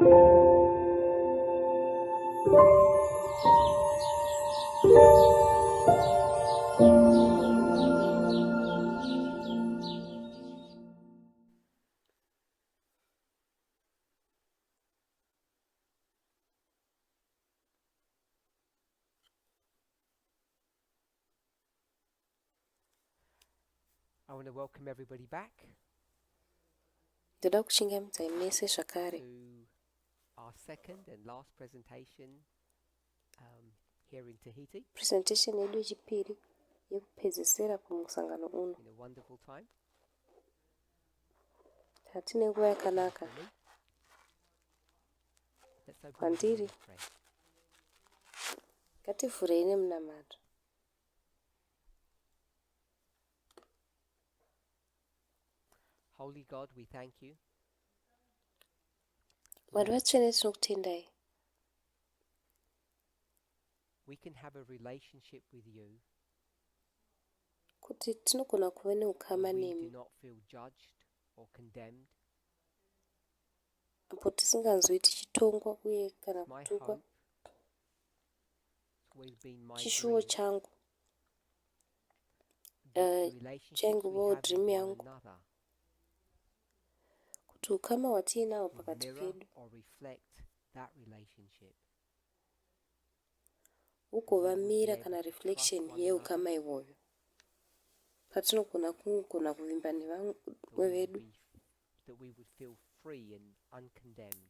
I want to welcome everybody back Ndoda kuchingamidza mese zvakare to our second and last presentation here in Tahiti. presentation yedu yechipiri yekupedzisira kumusangano uno. In a wonderful time. Hatine nguva yakanaka kwandiri. Ngativhurei nemunamato. Holy God, we thank you. Vanhu vatsvene tinokutendai. We can have a relationship with you. Kuti tinogona kuva neukama We do nemi. not feel judged or condemned. Apo tisinganzwi tichitongwa uye kana My kutukwa. hope, it's always been my Chishuwo dream. changu. The relationships changu we have dream with one yangu. another Kuti ukama watiinawo will pakati mirror pedu or reflect that relationship. ugova mira kana reflection yeukama iwoyo. Patinogona kugona kuvimba nevamwe vedu. That we would feel free and uncondemned.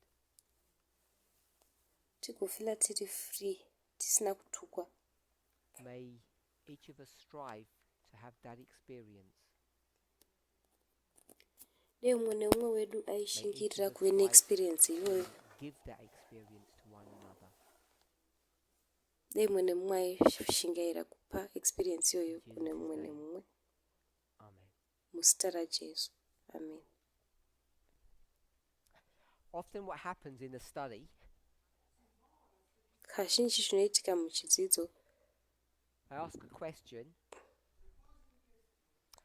Tigofila tiri free, tisina kutukwa. May each of us strive to have that experience. Neumwe neumwe wedu aishingirira kuve neexperience iyoyo. Give that experience to one another. Neumwe nemumwe aishingaira kupa experience iyoyo kune mumwe nemumwe. Amen. Muzita raJesu. Amen. Often what happens in a study, Kazhinji zvinoitika muchidzidzo, I ask a question,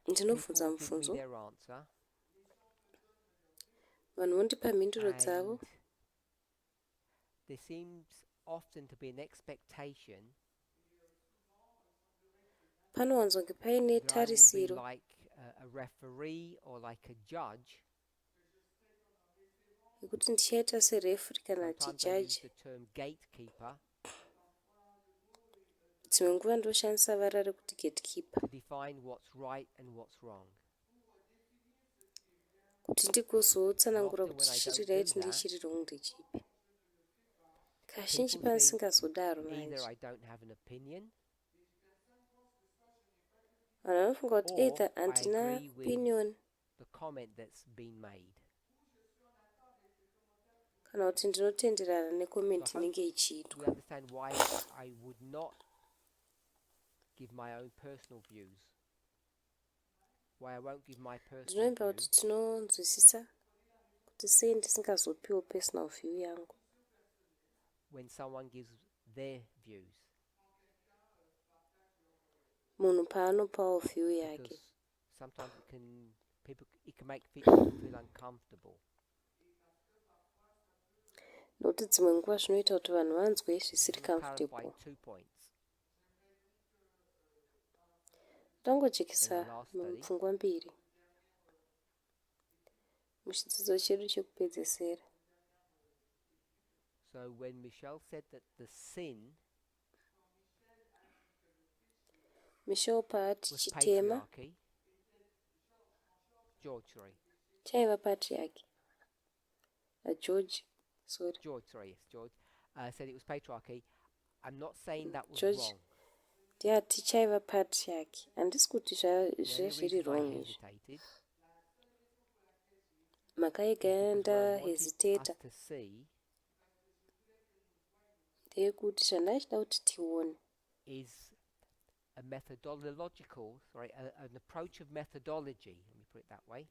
ndinobvunza people give me mubvunzo, their answer, vanhu vondipa mhinduro dzavo. and there seems often to be an expectation Panowanzonge paine that I will be tarisiro like a referee or like a judge. yekuti ndichaita serefuri kana Sometimes I use tijaji. the term gatekeeper Dzimwe nguva ndoshandisa vara rekuti gatekeeper, to define what's right and what's wrong. kuti ndigozotsanangura And often kuti when I chiri don't do right that, ndechiri wrong ndichipi. Kazhinji people think panisingazodaro either manje. I don't have an opinion Vanhu vanofunga kuti or either I handina agree with opinion the comment that's been made. kana kuti ndinotenderana nekomenti So inenge we ichiitwa. understand why I would not give my own personal views. Why I won't give my personal Ndinoimba view kuti tinonzwisisa kuti sei ndisingazopiwo personal view yangu when someone gives their views. munhu paanopawo view yake. Because sometimes it can make people feel uncomfortable. Nokuti dzimwe nguva zvinoita kuti vanhu vanzwe zvisiri Clarify comfortable. 2 points. Tangojekesa In the last study. mupfungwa mbiri muchidzidzo chedu chekupedzesera. So when Michelle said that the sin Michelle paati was chitema patriarchy, George, chaiva patriarchy. George George said it was patriarchy. I'm not saying that was George wrong. ndiyati chaiva patriarchy. Handisi kuti The only zviri reason I wrong izvi. hesitated Mhaka yega because what I ndahesitata wanted us to see ndeyekuti zvandachida kuti tione is an approach of methodology, let me put it that way,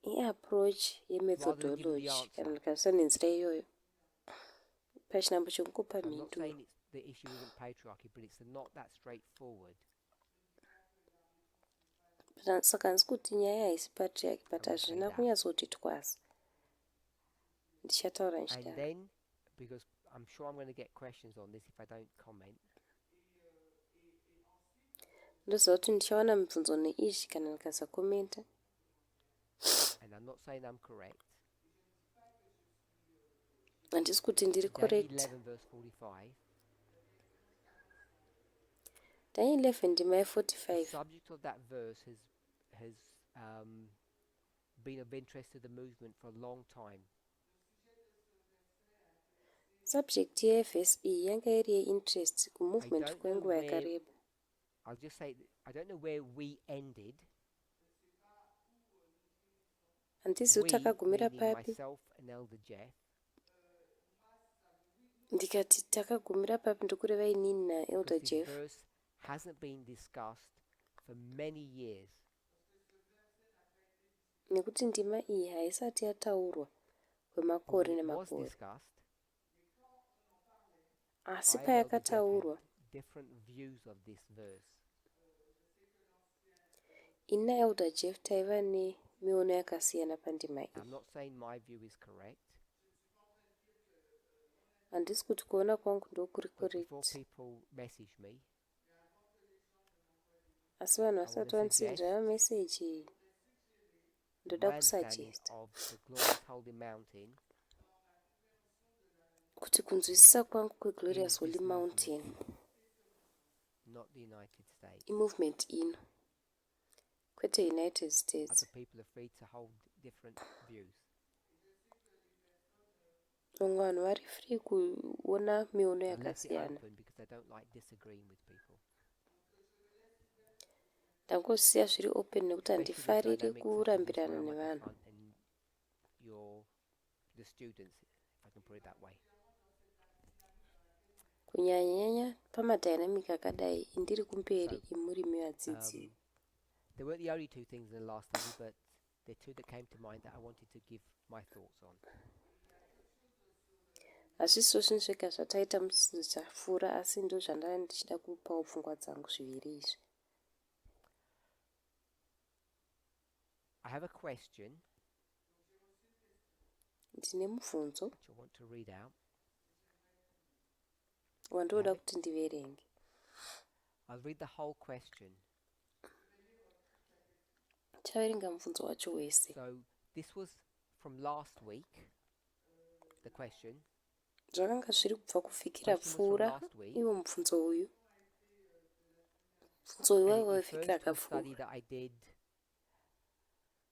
iapproach yemethodology kana ndikasisa nenzira iyoyo pachinambo chekungopa I'm not mhinduro. saying the issue isn't patriarchy, but it's not that straightforward. Saka handisi kuti nyaya haisi patriarchy, but hazvina kunyatsoti twasa. ndichataura And ndichidaro. then, because I'm sure I'm going to get questions on this if I don't comment, Ndoziva kuti ndichawana mibvunzo neizvi kana ndikasakomenta. and I'm not saying I'm correct. Handisi kuti ndiri Daniel correct. 11 verse 45. Daniel 11 ndima The 45. subject of that verse has been of interest to the movement for a long time. Subject yevhesi iyi yanga iri yeinterest I kumovement don't know kwenguva where, yakareba. I'll just say, I don't know where we ended. Handisi We, takagumira meaning papi. myself and Elder Jeff, Ndikati takagumira papi ndokureva inini naelder because this Jeff. verse hasn't been discussed for many years. Nekuti ndima iyi haisati yataurwa But kwemakore when it was nemakore. discussed, Asi I and Elder Jeff payakataurwa, had different views of this verse. ini naelder Jeff taiva nemiono yakasiyana pandima I'm iyi. not saying my view is correct, Handisi kuti kuona kwangu ndokuri but before correct. people message me, Asi vanhu I vasati want to vandisendera suggest mameseji ndoda my understanding kusuggesta of the Glorious Holy Mountain kuti kunzwisisa kwangu kweglorious is holy this mountain movement, not the United States. imovement ino kwete United States. Other people are free to hold different views. Vamwe vanhu vari free kuona miono I left it yakasiyana. open because I don't like disagreeing with people, Ndangosiya zviri open nekuti especially the handifariri dynamics such as this kurambirana where I'm at the nevanhu. front and you're the students, if I can put it that way. Kunyanya-nyanya pamadynamic akadai indiri kumberi So, imuri mevadzidzi. They weren't the only two things in the last study, but they're two that came to mind that I wanted to give my thoughts on. Hazvisiwo zvinhu zvega zvataita mudzidzo chapfuura, asi ndo zvandanga ndichida kupawo pfungwa dzangu zviviri izvi. I have a question Ndine mubvunzo which I want to read out. wandoda kuti ndiverenge. I'll read the whole question. Chaverenga mubvunzo wacho wese. So this was from last week, the question. Zvakanga zviri kubva kufikira Question was from pfuura last week. iwo mubvunzo uyu. Mubvunzo uyu And it waiva refers wafikira to a study kapfuura. that I did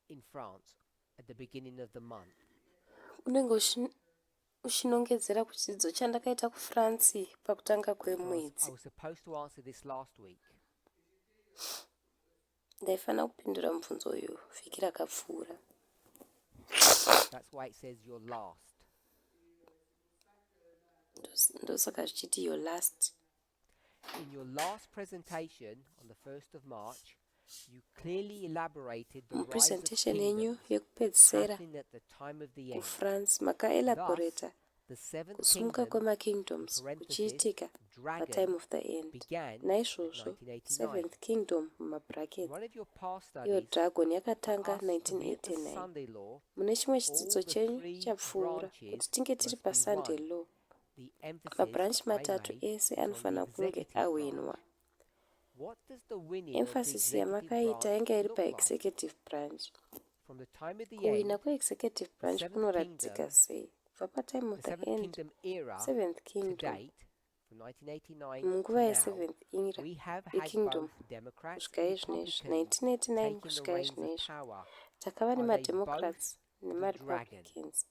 in France at the beginning of the month. Unenge uchinongedzera kuchidzidzo chandakaita kuFrance pakutanga Because I kwemwedzi. was supposed to answer this last week. Ndaifanira kupindura mubvunzo uyu fikira kapfuura. That's why it says you're last. Ndosaka zvichiti your last. In your last presentation on the 1st of March, you clearly elaborated the rise of Mupresentation yenyu kingdoms yekupedzisera happening at the time of the end. kuFrance makaelaborata The seventh kusumuka kingdom, kwemakingdoms in parenthesis, kuchiitika dragon, patime of the end. began in Naizvozvo 1989. seventh kingdom In mumabrackets one of your past iyo studies, dragon yakatanga us to be at the 1989. Sunday law, Mune chimwe all chidzidzo the chenyu three chapfuura branches kuti tinge tiri must be pasunday one. law. The emphasis Mabranch I matatu made ese was on the anofanira kunge executive branch. awinwa. What does the winning of the Emphasis executive yamakaita branch yanga iri look like? paexecutive branch. From the time of the Kuwina end, kweexecutive branch seventh kunoratidzika kingdom, sei? Kubva patime of the the seventh end, kingdom era seventh to kingdom. date, from 1989 Munguva to now, yeseventh era we have had yekingdom both Democrats kusvika and izvinezvi Republicans 1989 taking the kusvika reins of izvinezvi power. takava Are they nemademocrats both the nemarepublicans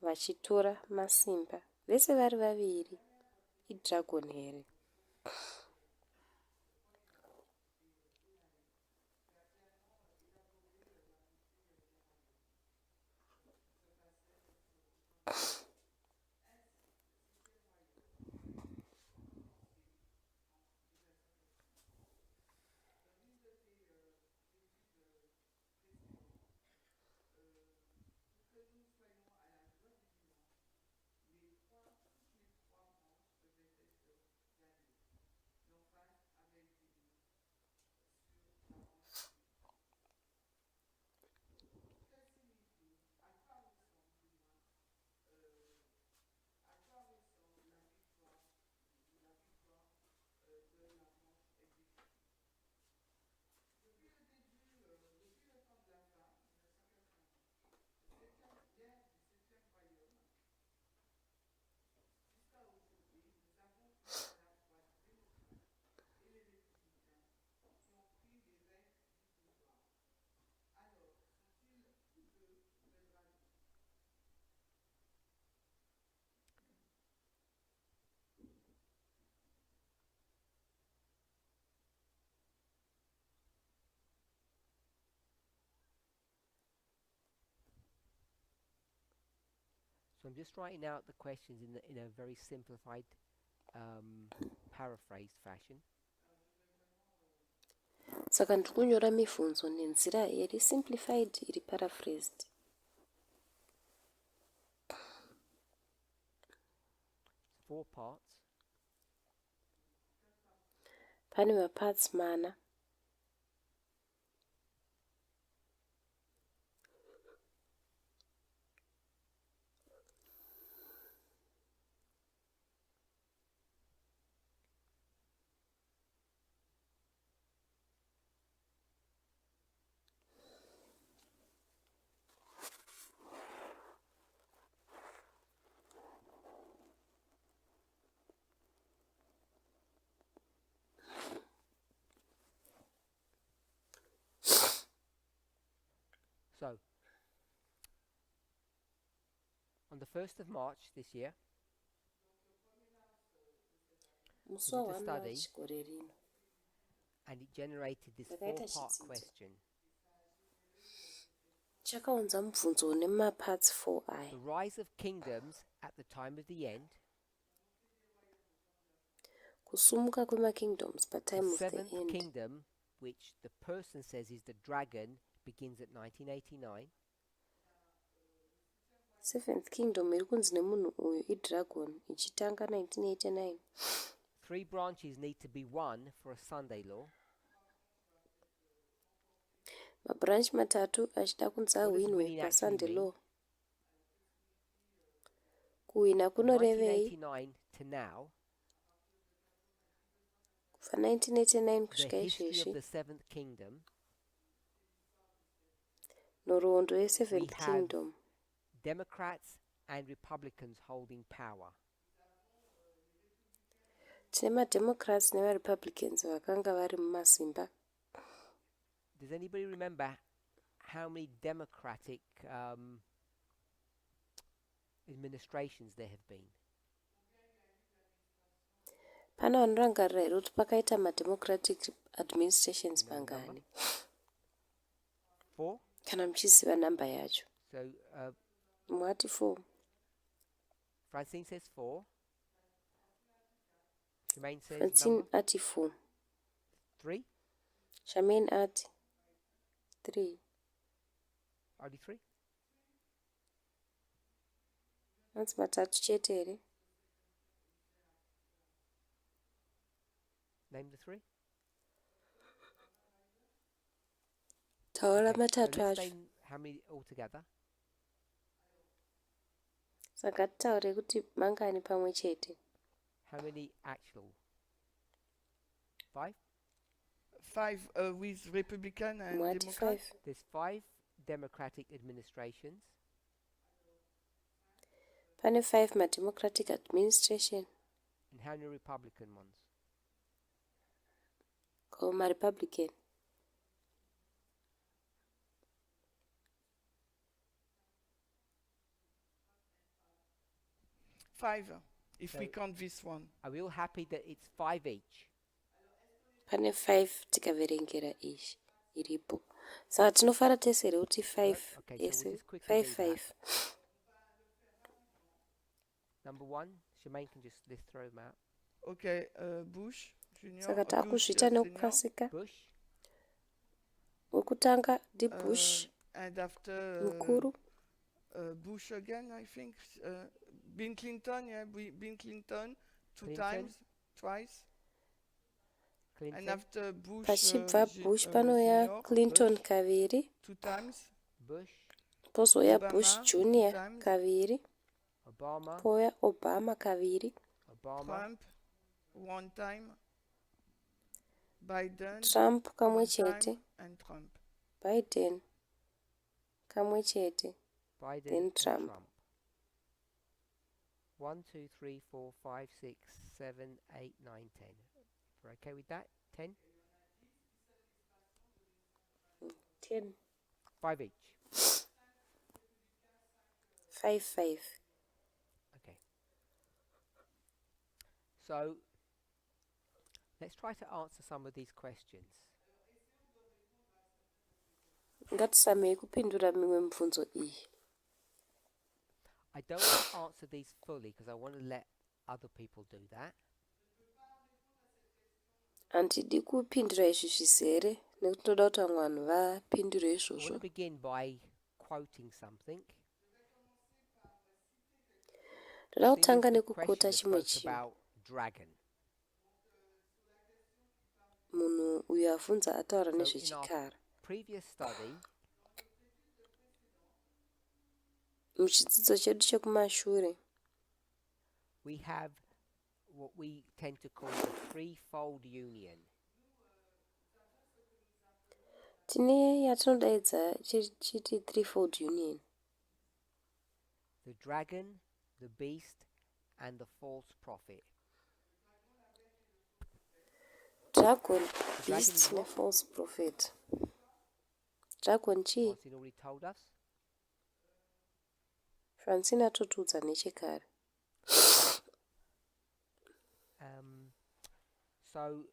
vachitora masimba. Vese vari vaviri idragon here. So I'm just writing out the questions in a very simplified, paraphrased fashion. Saka ndiri kunyora mibvunzo nenzira iri simplified iri paraphrased. It's 4 parts. Pane maparts mana. So, on the 1st of March this year, Musi we did wa a 1 study March gore rino. and it generated this Ndakaita 4-part chidzidzo. question. Chakaunza mubvunzo une maparts 4 aya. The rise of kingdoms at the time of the end. Kusumuka kwemakingdoms The patime of the 7th end. kingdom, which the person says is the dragon, begins at 1989. 7th kingdom iri kunzi nemunhu uyu idragon ichitanga 1989. 3 branches need to be won for a Sunday law. Mabranch matatu achida kunzi What does ahwinwe winning actually pasunday mean? law. Kuhwina kunorevei 1989 to now, kubva 1989 the kusvika history of izvezvi. the 7th kingdom, Nhoroondo we ye7th have kingdom. Democrats and Republicans holding power. Tine mademocrats nevarepublicans vakanga vari mumasimba. Does anybody remember how many Democratic administrations there have been? Pana vanorangarira here kuti pakaita mademocratic administrations You know the number? mangani 4. kana muchiziva namba yacho. So Mwati 4. Francine says 4. Shemaine says Francine number ati 4. 3. Charmaine ati 3. Only 3. Anzi matatu chete here. Name the 3. Taura Okay, so matatu let's acho. name how many altogether. Saka titaure kuti mangani pamwe chete. How many actual? 5? 5 with Republican and Mwati Democrat. 5. There's 5 Democratic administrations. Pane 5 mademocratic administration. And how many Republican ones? Ko marepublican. Five, if we So- count this one. Are we all happy that it's 5 each? Pane 5 tikaverengera izvi iripo. Saka tinofara tese here kuti 5 Okay, so we'll ese just quickly 5 do that. 5. Number 1, Shemaine can just let's throw them out. Okay, Bush Junior. Saka Bush takuzviita Senior. nekupasika. Bush, Wekutanga ndiBush And after mukuru. Bush again, I think. Bill Clinton, yeah, Bill Clinton, Clinton. times, twice. Clinton, And after Bush, Pachibva Bush panoya Junior, Clinton Bush. kaviri. 2 times. Bush, Pozoya Obama, Bush 2 Junior times. kaviri. Obama, Poya Obama kaviri. Obama, Trump, 1 time. Biden, Trump kamwe 1 time, chete. and Trump. Biden kamwe chete. Biden, Then and Trump. 1, 2, 3, 4, 5, 6, 7, 8, 9, 10. We're okay with that? 10? 10. 5 each. 5 5. Okay. So let's try to answer some of these questions. Ngatisamei kupindura mimwe mibvunzo iyi. I don't want to answer these fully because I want to let other people do that. handidi kupindura izvi zvizere nekuti ndoda kuti vamwe vanhu vapindure I want izvozvo. to begin by quoting something. Ndoda Seeing kutanga as the nekukota question chimwe spoke chinhu. about dragon. Munhu uyo avhunza ataura So in our nezvechikara. previous study, Muchidzidzo chedu chekumashure we have what we tend to call the threefold union. tine yatinodaidza chiti threefold union: The dragon, the beast, and the false prophet. dragon, The dragon beast is what? nefalse prophet. Dragon chii? Francine already told us. Francine atotudza nechekare. So,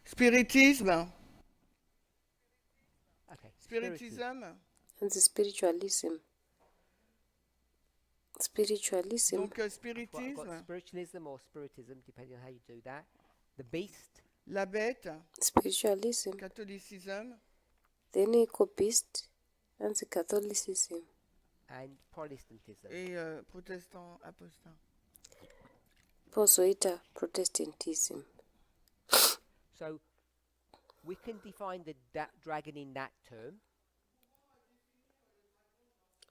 Spiritisme. okay. Spiritism. Hanzi spiritualism. Spiritualism. Donc, Well, I've got spiritisme. spiritualism or spiritism, depending on how you do that. The beast, La bête. Spiritualism. Catholicisme. Then iko beast. Hanzi Catholicism. and Protestantism. Et protestant apostat. Pozoita Protestantism. So, we can define the dragon in that term.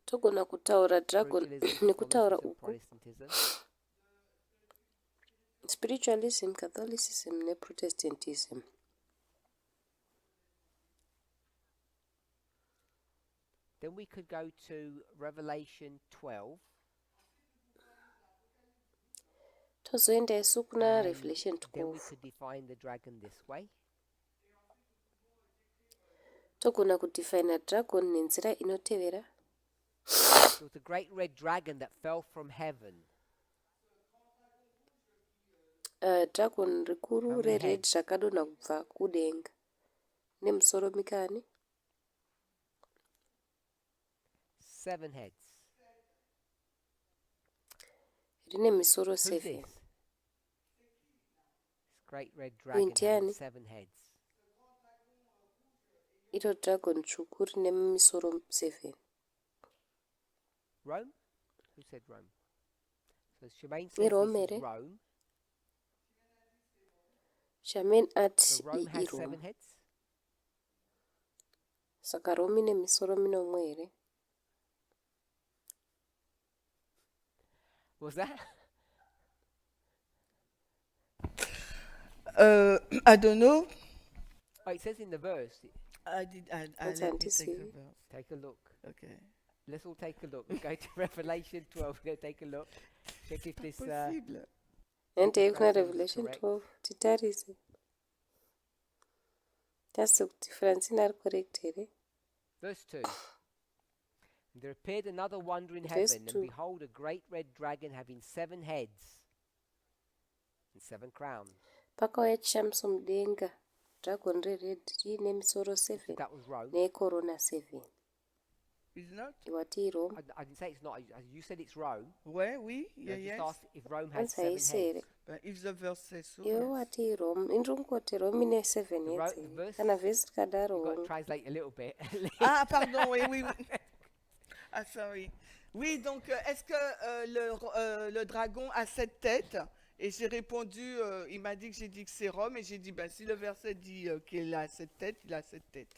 Togona kutaura dragon Spiritualism, nekutaura Catholicism, uku. Protestantism. Spiritualism, Catholicism neProtestantism. Then we could go to Revelation 12. Tozoenda isu kuna and Revelation then we 12. could define the dragon this way. Togona kudefina dragon nenzira inotevera. There was a great red dragon that fell from heaven. Dragon rikuru How many rered heads? rakadonha kubva kudenga. Nemusoro mikani. 7 heads. Rine misoro Who's 7. this? This great red dragon Ndiani? having 7 heads. Iro dragon tsvuku rine misoro 7. Rome? Who said Rome? So Shemaine says Rome this ere. is Rome. Shaman at So Rome has 7 iRome. heads. Saka Rome ine misoro minomwe here. Was that? I don't know. Oh, it says in the verse. I That's let me take anti-Syrian. the verse. Take a look. Okay. Let's all take a look. We go to Revelation 12. We're going to take a look. Check if this. Possible. Ende kuna That sounds Revelation correct. 12. Titarise. Tasi kuti Francine ari correct here. Verse 2. And there appeared another wonder in Verse heaven, 2. and behold, a great red dragon having 7 heads and 7 crowns. Pakauya chishamiso mudenga. Dragon rered riine misoro 7 That was Rome. nekorona 7. Is not? Iwati Rome. I didn't say it's not. You said it's Rome. Ouais, oui, I yeah, just yes. asked if Rome had Anzi 7 haisi here. heads. If the verse says so. Iwe yes. wati Rome. Indiri kungoti Rome ine 7 The heads the here. verse- Kana vhesi You've got to kadaro. translate a little bit. Ah, pardon, oui, oui, oui. Ah, sorry. Oui, donc, est-ce que le dragon a 7 têtes? Et j'ai répondu, il m'a dit que j'ai dit que c'est Rome, et j'ai dit, ben, si le verset dit qu'il a 7 têtes, il a 7 têtes.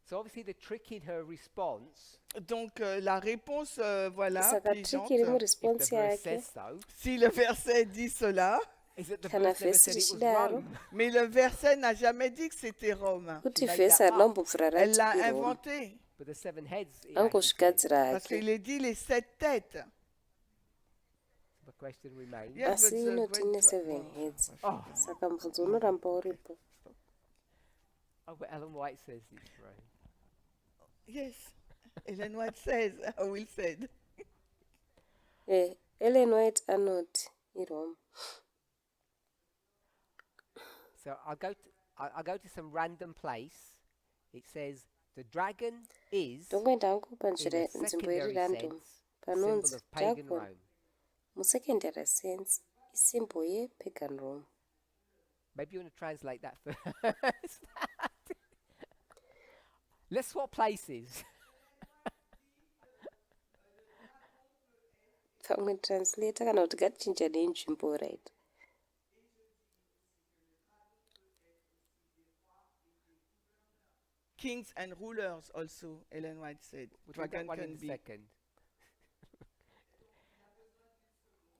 So obviously the trick in her response, Donc, la réponse, voilà, Saka pigeante, trick iri if the muresponse verse yake. says so, si le verset dit cela, is that the Kana verse never vhesi said it was richidaro. Rome. mais le verset n'a jamais dit que c'était Rome. Kuti made vhesi that up. rinambobvira Elle rati l'a Rome. inventé. But the 7 heads, it actually says. Angozvigadzira Parce hake. qu'il est dit les 7 têtes. The question remains. Yes, Asi but the inoti great ine 7 dra- heads. Oh, Saka mubvunzo unoramba uripo. oh, but Ellen White says it's Rome. Yes. Ellen White says, I will said. Ellen White anoti iRome. So I'll go to some random place. It says the dragon is Ndongoenda hangu in panzvimbo a iri secondary random. sense panonzi of pagan dragon Rome. musecondary sense isimbo yepagan Rome. Maybe you want to translate that first. Let's swap places. Pamwe translator kana kuti ngatichinja nenzvimbo, right? Kings and rulers also, Ellen White said. We'll take that Dragon one in can a be. second.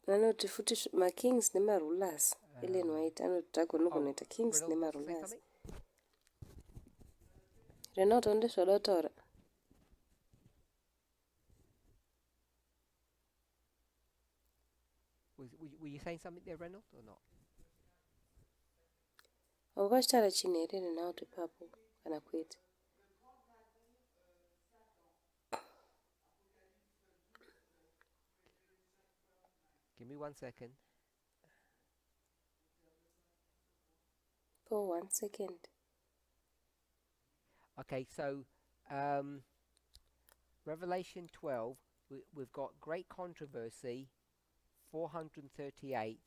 Vanoti futi makings nemarulers. Ellen White anoti dragon nogonoita kings Reynolds wants to say nemarulers. something? Renato ndezvada kutaura. Were you saying something there, Reynolds, or not? Wanga vachitaura chinhu here Renato ipapo kana kwete? Give me 1 second. For 1 second. Okay, so Revelation 12, we've got great controversy, 438,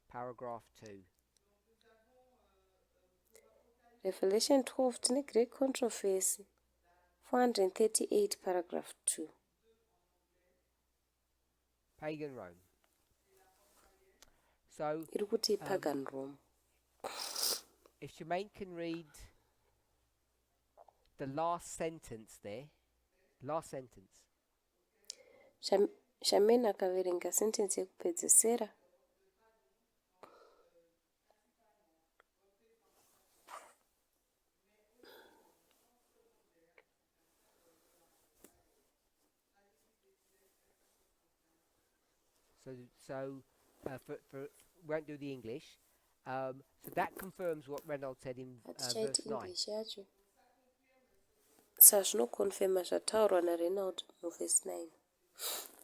paragraph 2. Revelation 12 tine great controversy 438 paragraph 2. Pagan Rome. So, Iri kuti pagan Rome. if Shemaine can read the last sentence there, last sentence. Shamena akaverenga sentence yekupedzesera. So we won't do the English. So that confirms what Reynolds said in verse 9. English yacho. Sazvinokonfirma zvataurwa naReynolds muverse 9.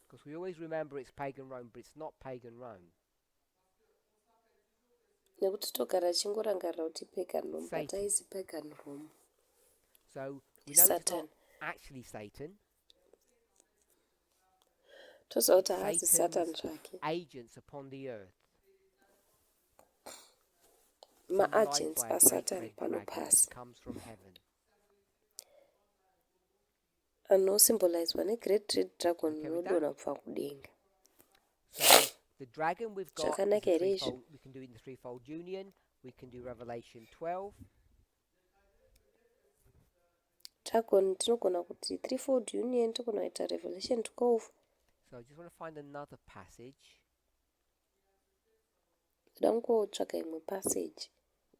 Because we always remember it's pagan Rome, but it's not pagan Rome. Nekuti togara chingorangarira kuti pagan Rome, but aizi pagan Rome. So we know it's not actually Satan. Toziva kuti haazi Satan zvake. Agents upon the earth. Ma-agents aSatan pano pasi. Comes from heaven. Anosymbolizwa negreat red dragon inodonha kubva kudenga. So the dragon we've got, Zvakanaka here izvi. we can do it in the threefold union. We can do Revelation 12. Dragon tinogona kuti threefold union, togona kuita Revelation 12. So I just want to find another passage. Toda kungotsvaga imwe passage.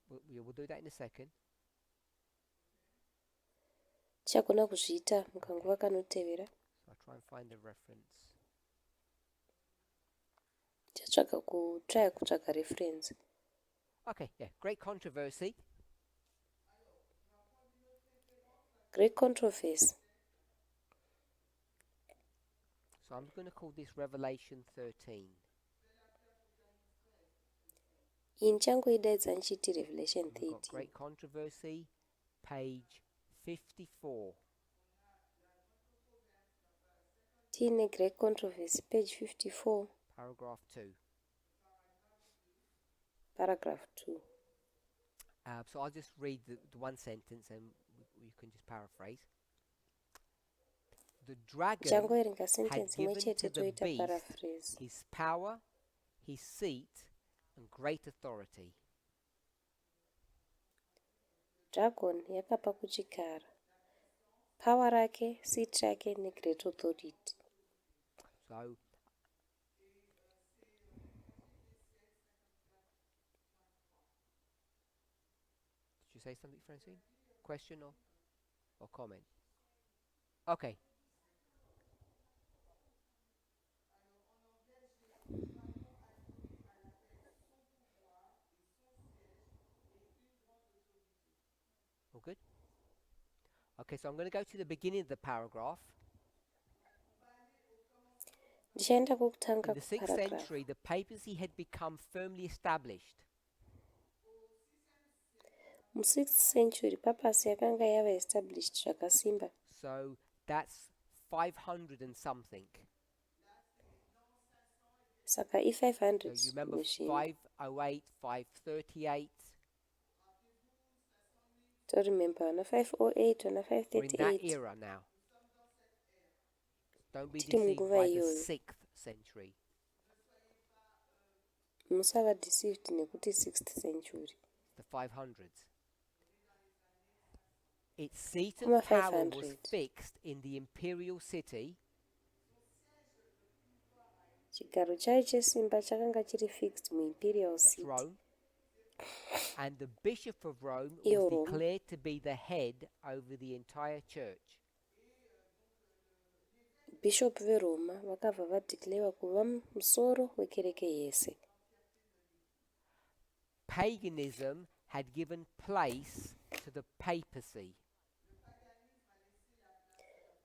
We'll do that in a second. Tichagona kuzviita mukanguva kanotevera. So I'll try and find a reference. Tichatsvaga kutsvaga reference. Okay, yeah, great controversy. Great controversy. So I'm going to call this Revelation 13. Inchangoidaidza nchiti Revelation We've got 13. great controversy, page 54. Tiine great controversy, page 54. Paragraph 2. Paragraph 2. So I'll just read the one sentence and you can just paraphrase. The dragon Changoerenga had sentence imwe given chete to the toita beast paraphrase. his power, his seat, and great authority. Dragon yakapa kuchikara. Power rake, seat rake negreat authority. So did you say something, Francine? Question or comment? Okay. All good? Okay, so I'm going to go to the beginning of the paragraph. Ndichaenda In kokutanga the 6th kuparagraph. century, the papacy had become firmly established. Mu6th century, papasi yakanga yava established zvakasimba. So that's 500 and something. saka So you i500 remember inoshinda. 508, 538, Toremember wana 508 wana we're in that 538 era now. Don't be tiri deceived munguva by the iyoyo. 6th century. Musava deceived nekuti 6th century. The 500s. Its seat of Kuma power was 500 fixed in the imperial city, chigaro chayo chesimba chakanga chiri fixed muimperial that's city Rome, and the Bishop of Rome was iyo Rome. declared to be the head over the entire church. Bishop veroma vakabva vadeclarewa kuva musoro wekereke yese. Paganism had given place to the papacy.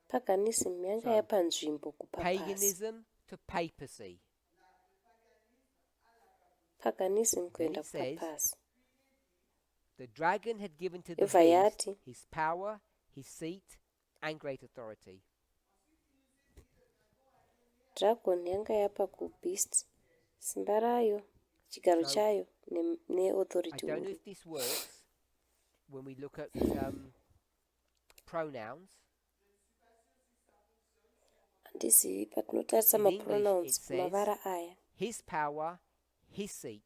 Paganism yanga So, yapa nzvimbo kupapasi. Paganism to papacy. Paganism Then kuenda it says, kupapasi. the dragon had given to the Yobva beast yati his power, his seat, and great authority. dragon yanga yapa kubeast simba rayo, chigaro So, chayo I neauthority don't know huru. if this works when we look at pronouns. Handisivi patinotarisa In English, it mapronouns says mavara aya. his power, his seat.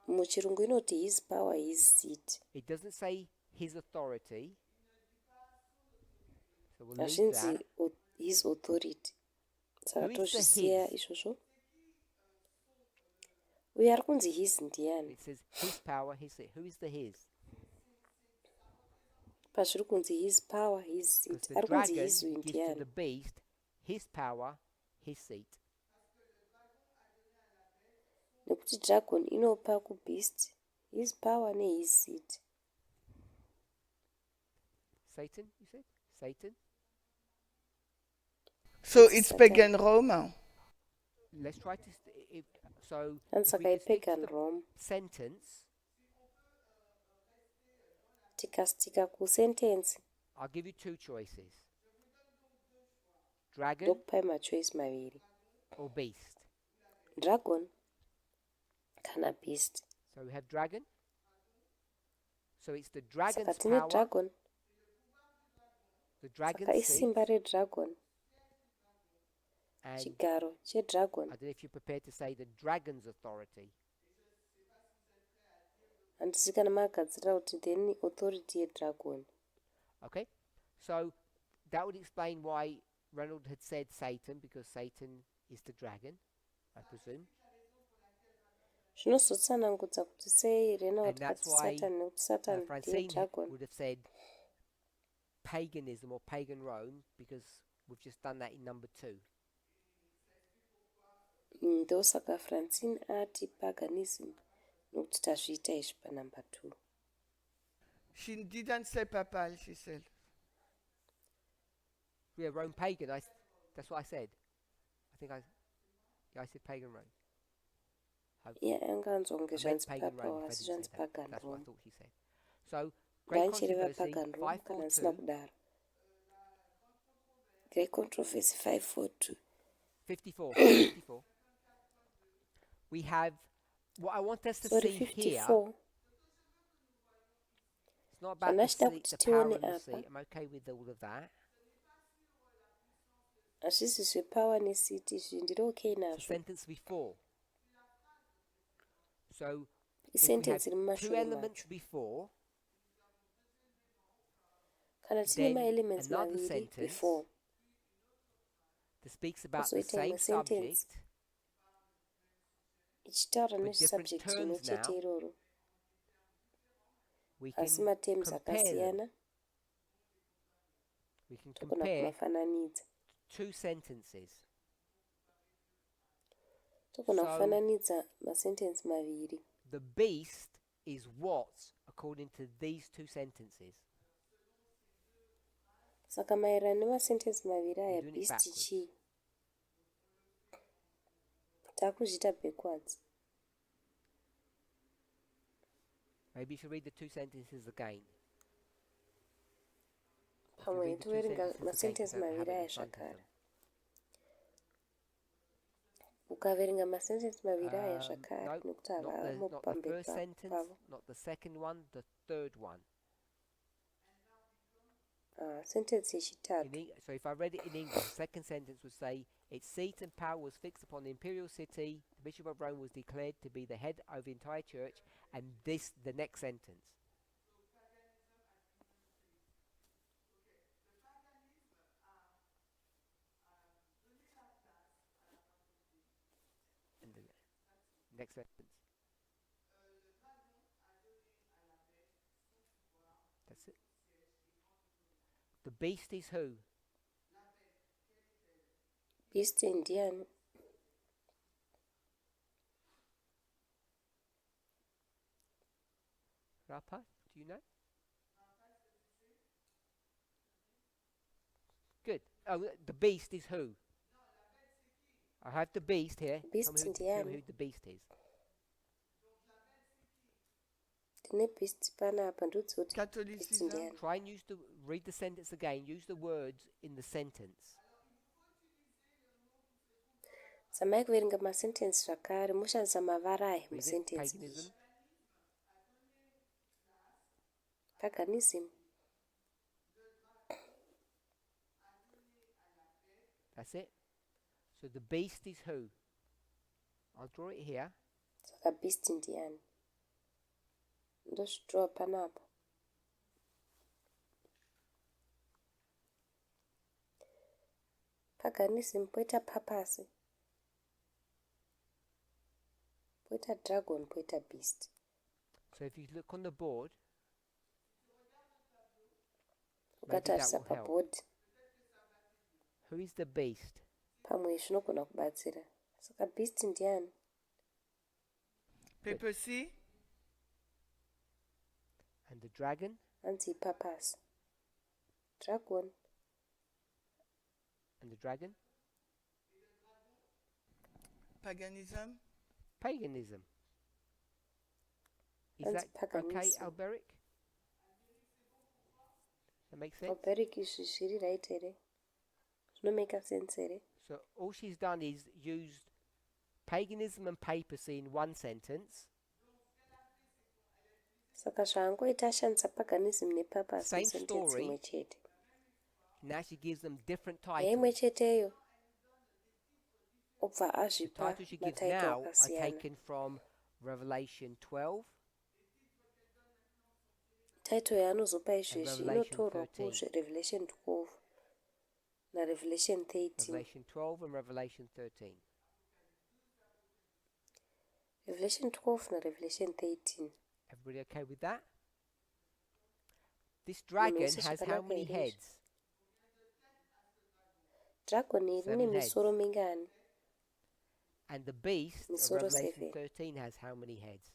Muchirungu inoti his power, his seat. It doesn't say his authority. So we'll leave Hazvinzi that. his authority. Saka Who is the tozvisiya his? izvozvo. Uyo ari kunzi his ndiani? It says his power, his seat. Who is the his? Pazviri kunzi his power, his Because seat. the Ari kunzi dragon his uyu gives to the ndiani? beast his power, his seat. Nekuti dragon inopa kubeast his power nehis seat. Satan, you said? Satan? So It's it's Satan. pagan Rome. Let's try to... so, And if saka we can stick to ipagan the Rome. sentence, Tikastika kusentence I'll give you two choices. Dragon ndokupai machoice maviri. or beast. Dragon kana beast. So we have dragon. So it's the dragon's Saka tine power, dragon. the Saka dragon's seat, isimba redragon. and Chigaro chedragon. I don't know if you're prepared to say the dragon's authority. Handisi kana magadzirira kuti then authority yedragon. Okay? So that would explain why Reynolds had said Satan, because Satan is the dragon, I presume. Zvinozotsanangudza kuti sei Reynolds And that's kati why Satan nekuti Satan ndiye Francine dragon. would have said paganism or pagan Rome, because we've just done that in number 2. Ndosaka Francine ati paganism nekuti tazviita izvi panumber 2. She didn't say papal, she said. Yeah, Rome pagan. That's what I said. I said pagan Rome. Iye anganzwa kunge I meant zvanzi pagan papa Rome. If I asi didn't zvanzi say that. pagan That's what I Rome. thought she said. So, great Ndanchireva controversy, pagan Rome kana ndisina 542, kudaro. Great controversy 542. 54. 54. We have what I want us to Sorry, see here. 54. It's not about Vanashita the kuti power tione and the apa. seat. I'm okay with all of that. Hazvisi zvepower neseat izvi ndiri okay The nazvo. sentence before. So, if we Isentence iri have two mumashure elements macho. before, Kana tine then maelements another maviri sentence before. that speaks about the Kozoita same imwe sentence subject, ichitaura with different nezvesubject terms imwe chete now, iroro. we Asi can matems compare them. akasiyana We can togona compare kumafananidza. two sentences. Togona So, kufananidza masentence maviri. the beast is what, according to these two sentences? Saka maererano nemasentence maviri aya We're doing it beast backwards. chii? Takuzviita backwards. Maybe you should read the two sentences again. If you Pamwe read the two toverenga sentences again, 'cause masentence I don't have maviri it aya in front of zvakare. them. ukaverenga masentensi maviri aya zvakare No, nekuti not havamo the pamberi first sentence, pavo. not the second one, the third one. Sentensi yechitatu. So if I read it in English, the second sentence would say, its seat and power was fixed upon the imperial city. The Bishop of Rome was declared to be the head of the entire church. And the next sentence. And the next sentence. That's it. The beast is who? Beast ndiani? Rapa, do you know? Good. Oh, the beast is who? I have the beast here. Beast Tell me ndiani? who the beast is. Tine beast panapa ndodziwa kuti beast Catholicism. ndiani? Try and read the sentence again. Use the words in the sentence. Samai kuverenga masentensi zvakare mushandisa mavara aya Read it. musentensi Paganism. iyi. Paganism. That's it. So the beast is who? I'll draw it here. Saka beast ndiani? Ndozvidhirowa panapa. Paganism poita papasi. Poita dragon, poita beast. So if you look on the board, Ukatarisa will help. pabhodi who is the beast? pamwe zvinogona kubatsira. Saka beast ndiani? Papacy. And the dragon? Anzi papasi. Dragon. And the dragon? Paganism. Paganism. Is That's that okay, paganism. Alberic? That makes sense? Alberic izvi zviri right here. Zvinomeka sense here. So all she's done is used paganism and papacy in one sentence. Saka zvaangoita ashandisa paganism nepapasi Same sentence story. imwe chete. Now she gives them different Imwe titles. cheteyo. Obva The azvipa titles she gives mataito now are akasiyana. taken from Revelation 12 Title yaanozopa izvezvi Revelation inotorwa 13. kuRevelation 12 naRevelation 13. Revelation 12 and Revelation 13. Revelation 12 naRevelation 13. Everybody okay with that? This dragon wese has how zvakanaka many here heads? Dragon iri 7 rine heads. misoro mingani? And the beast of Misoro Revelation 7. 13 has how many heads?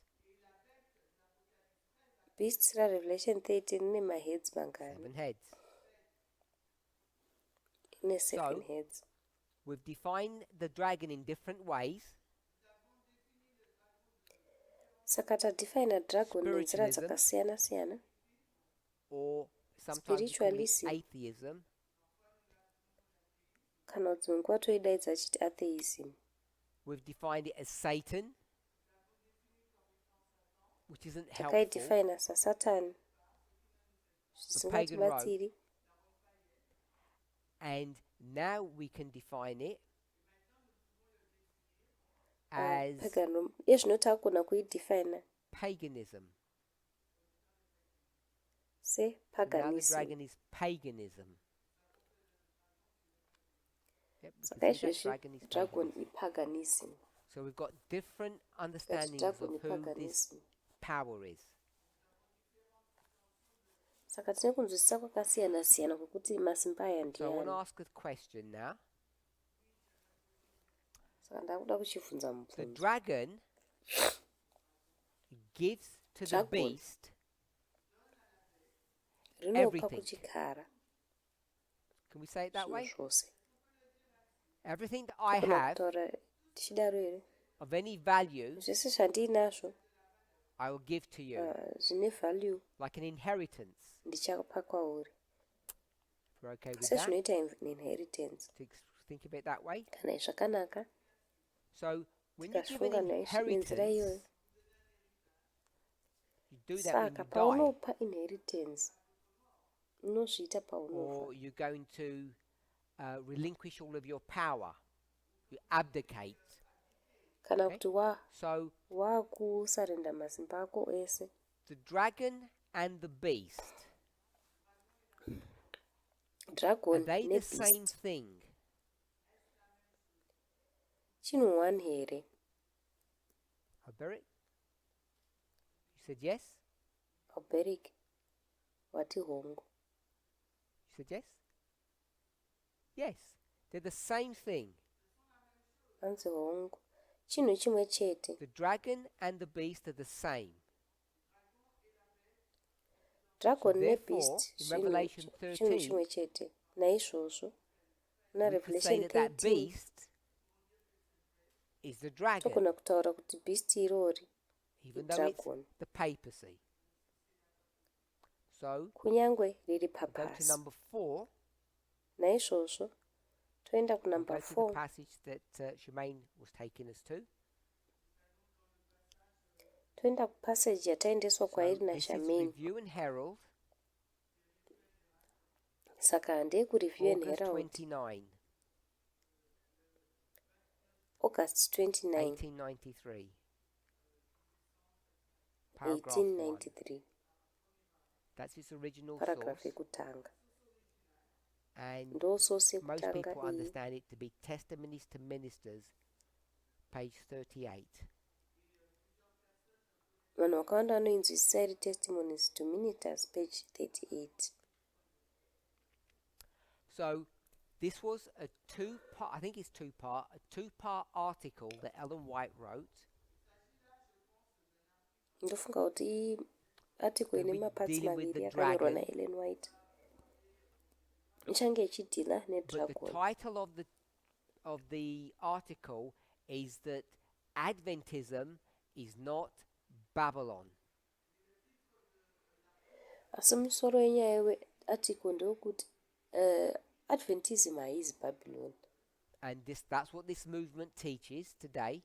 Beast raRevelation 13 rine maheads mangani? 7 heads. Ine 7 So, heads. We've defined the dragon in different ways. Saka tadefina dragon nenzira Spiritualism. dzakasiyana siyana. Or sometimes we call it Spiritualism. atheism. Kana dzimwe nguva toidaidza chiti atheism. We've defined it as Satan, which isn't helpful. Takaidefina saSatan. The pagan robe. Zvisingatibatsiri. And now we can define it as Pagan. Ezvino takugona kuidefina paganism. Now the sepaganism. dragon is paganism. Yep, we Saka can see that izvezvi dragon is dragon paganism. ipaganism. So we've got different But understandings dragon of who this ipaganism. power is. Saka tine kunzwisisa kwakasiyana siyana kwekuti masimba aya So I want to ndiani. ask a question now. Saka ndakuda kuchibvunza The mubvunzo. dragon gives to the Dragon. beast Rinopa everything. kuchikara. Can we say it that way? Zvinhu zvose. Everything that I Togona have kutaura tichidaro here. of any value, Zvese zvandiinazvo I will give to you, zvine value like an inheritance. ndichapa kwauri. If we're okay with that, Sezvinoita inheritance. think of it that way. Kana zvakanaka. So when you give an tikazvifunga nenzira inheritance, iyoyo. you do that when Saka you die, paunopa inheritance unozviita paunofa. or you're going to relinquish all of your power. You abdicate. Kana Okay? kuti So wakusarenda masimba ako ese. the dragon and the beast, are Dragon they the same nebeast thing? chinhu one here. Alberic? You said yes? Alberic wati hongu. You said yes? Yes. They're the same thing. Anzi hongu chinhu chimwe chete. The dragon and the beast are the same. Dragon So therefore, nebeast in Revelation chinhu 13, chimwe chete. Naizvozvo na we could say Revelation that that 13 beast is the dragon, togona kutaura kuti beast irori even though it's dragon. the papacy. So, Kunyangwe riri go to papasi. number 4. Naizvozvo toenda We'll kunumber go to the 4. passage that Shemaine was taking us to. Toenda kupaseji yataendeswa So kwairi this is naShamini. Review and Herald, Saka handei kureview and August Herald 29, August 29, 1893. Paragraph 1. 1893. That's its original Paragraph source. yekutanga. And Ndosource most yekutanga people iyi. understand it to be Testimonies to Ministers, page 38. Vanhu vakawanda vanoinzwisisa iri Testimonies to Ministers, page 38. So this was a two-part, I think it's a two-part article that Ellen White wrote. Ndofunga kuti article ine We'll be mapatsi dealing with maviri the yakanyorwa dragon. naEllen White. Ichange ichidhila But the nedragon. title of the article is that Adventism is not Babylon. Asi musoro wenyaya wearticle ndewekuti Adventism haizi Babylon. And that's what this movement teaches today.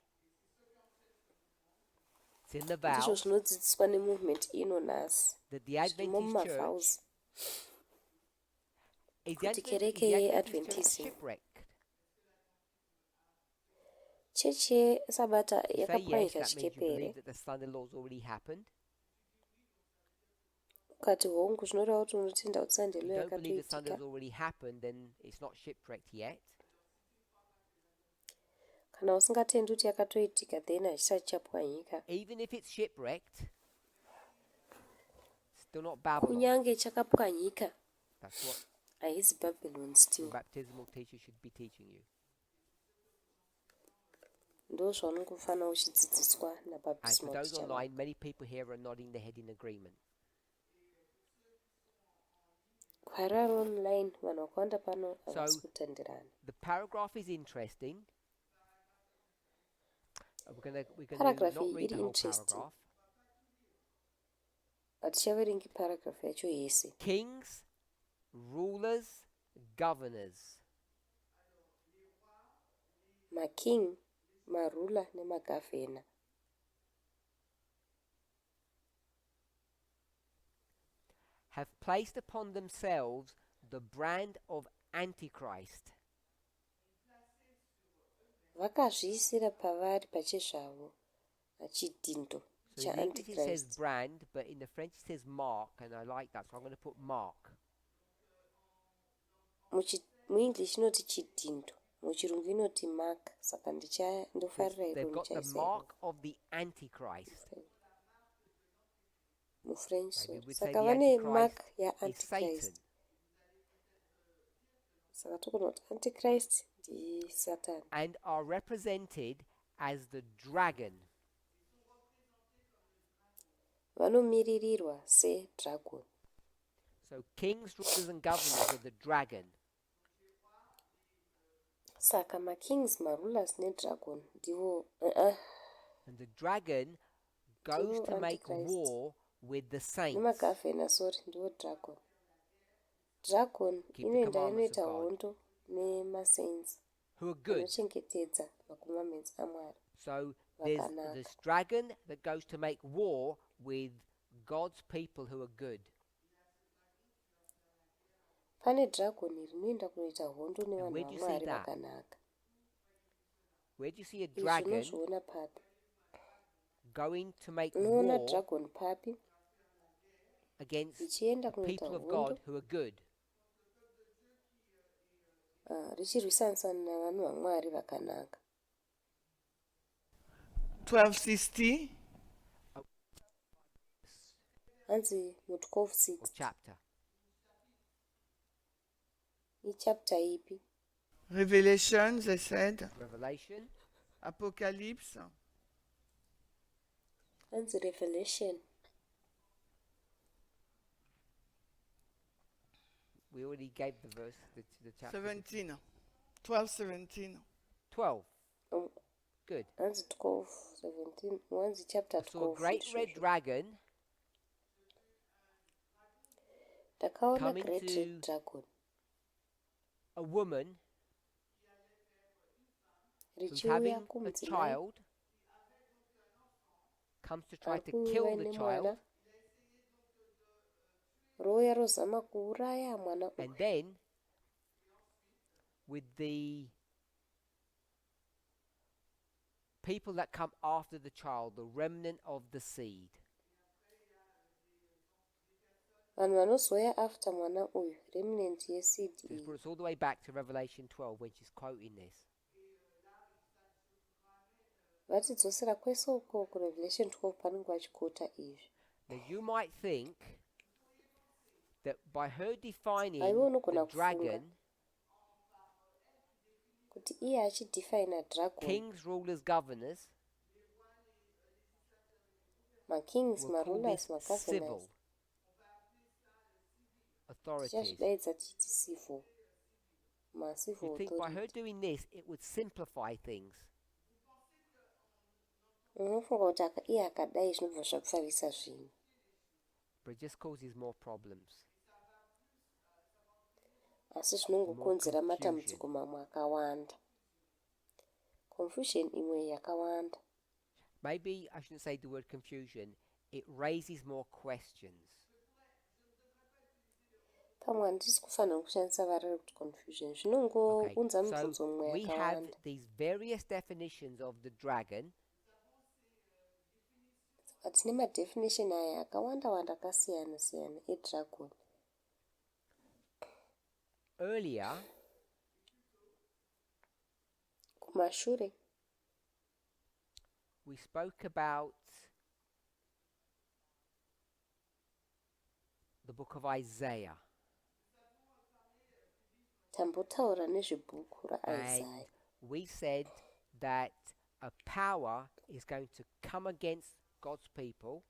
It's in the Ndizvo vows zvinodzidziswa nemovement ino nhasi. that the Zvimo Adventist Church mumavows. is Kuti the kereke Adventist Church yeAdventism. shipwrecked. Chechi yeSabata To say yes, yakapwanyika that means you chikepe here. believe that the son-in-law's already happened. Ukati hongu zvinoreva kuti unotenda kuti If sandelo you don't believe the yakatoitika. son-in-law's already happened, then it's not shipwrecked yet. Kana usingatendi kuti yakatoitika then hachisati chapwanyika. Even if it's shipwrecked, still not Babylon. Kunyange chakapwanyika That's what haizi Babylon your still. baptismal teacher should be teaching you. Ndo zvaunongofana uchidzidziswa And for nabaptismal those teacher online, vako. many people here are nodding their head in agreement. Kwararo online vanhu vakawanda pano havasi So, kutenderana. the paragraph is interesting. We're going to Paragraph not iyi read the iri whole interesting. paragraph. Hatichaverengi paragraph yacho yese. Kings, rulers, governors, Making, marula nemagavhena have placed upon themselves the brand of Antichrist. vakazviisira pavari pachezvavo chidhindo So in English it says chaantichrist. brand, but in the French it says mark, and I like that, so I'm going to put mark. Muenglish inoti chidhindo, muchirungu inoti mark, saka ndofarira They've iro got the muchaisa mark of the Antichrist. mufrench Maybe sorry. we'd say Saka the vane mark Antichrist is yaantichrist. Satan. Saka togona kuti antichrist ndisatan. And are represented as the dragon. Vanomiririrwa sedragon. So kings, rulers, and governors are the dragon. Saka makings, marulers nedragon ndivo And the dragon goes Ndivo to make Antichrist. war with the saints. nemagavhena sorry ndivo dragon. Dragon Keep the inoenda commandments inoita of God. hondo nemasaints. who are good. vanochengetedza macommandments aMwari. So there's Vakanaka. this dragon that goes to make war with God's people who are good. Pane dragoni rinoenda kunoita hondo And nevanhu where do you see vaMwari that? vakanaka. Where do you see a Izvi dragon unozviona papi? going to make Unoona war dragon papi against ichienda the kunoita people of hondo God who are good? richirwisanisana navanhu vaMwari vakanaka. 1260. Hanzi Or mu-12:6 chapter. ichapter ipi? Revelation, they said. Revelation. Apocalypse. Hanzi Revelation. We already gave the verse, the chapter. 17. 12:17. 12. Um, Good. Hanzi 12:17. Hanzi chapter I saw a 12. great red dragon Ndakaona coming great to red dragon a woman who's richiuya having a kumudzimai child, comes to try ari to kuuya kill the nemwana, child, rouya rozama kuuraya mwana uyu. and then with the people that come after the child, the remnant of the seed. Vanhu vanozouya after mwana uyu, remnant yeseed So it's iyi. brought us all the way back to Revelation 12 when she's quoting this. Vatidzosera kwese uko kuRevelation 12 panenge vachikota izvi. Now you might think that by her defining Aiwe unogona the kufunga dragon, kuti iye achidefina dragon, kings, rulers, governors, makings, we'll call marulers, this civil magovernors, authorities. tichazvidaidza tichiti civil, macivil You think by her authority. doing this, it would simplify things. Unofunga kuti iye akadai zvinobva zvapfarisa zvinhu, But it just causes more problems. asi zvinongokonzera More matambudziko mamwe akawanda. Confusion imwe yakawanda. Maybe I shouldn't say the word confusion. It raises more questions. Pamwe handisi kufanira kushandisa varari kuti confusion, Okay, zvinongounza so mibvunzo mumwe we have yakawanda. these various definitions of the dragon. Saka tine madefinition aya akawanda-wanda akasiyana-siyana edragon. Earlier, Kumashure we spoke about the book of Isaiah. tambotaura nezvebhuku And raIsaiah. we said that a power is going to come against God's people,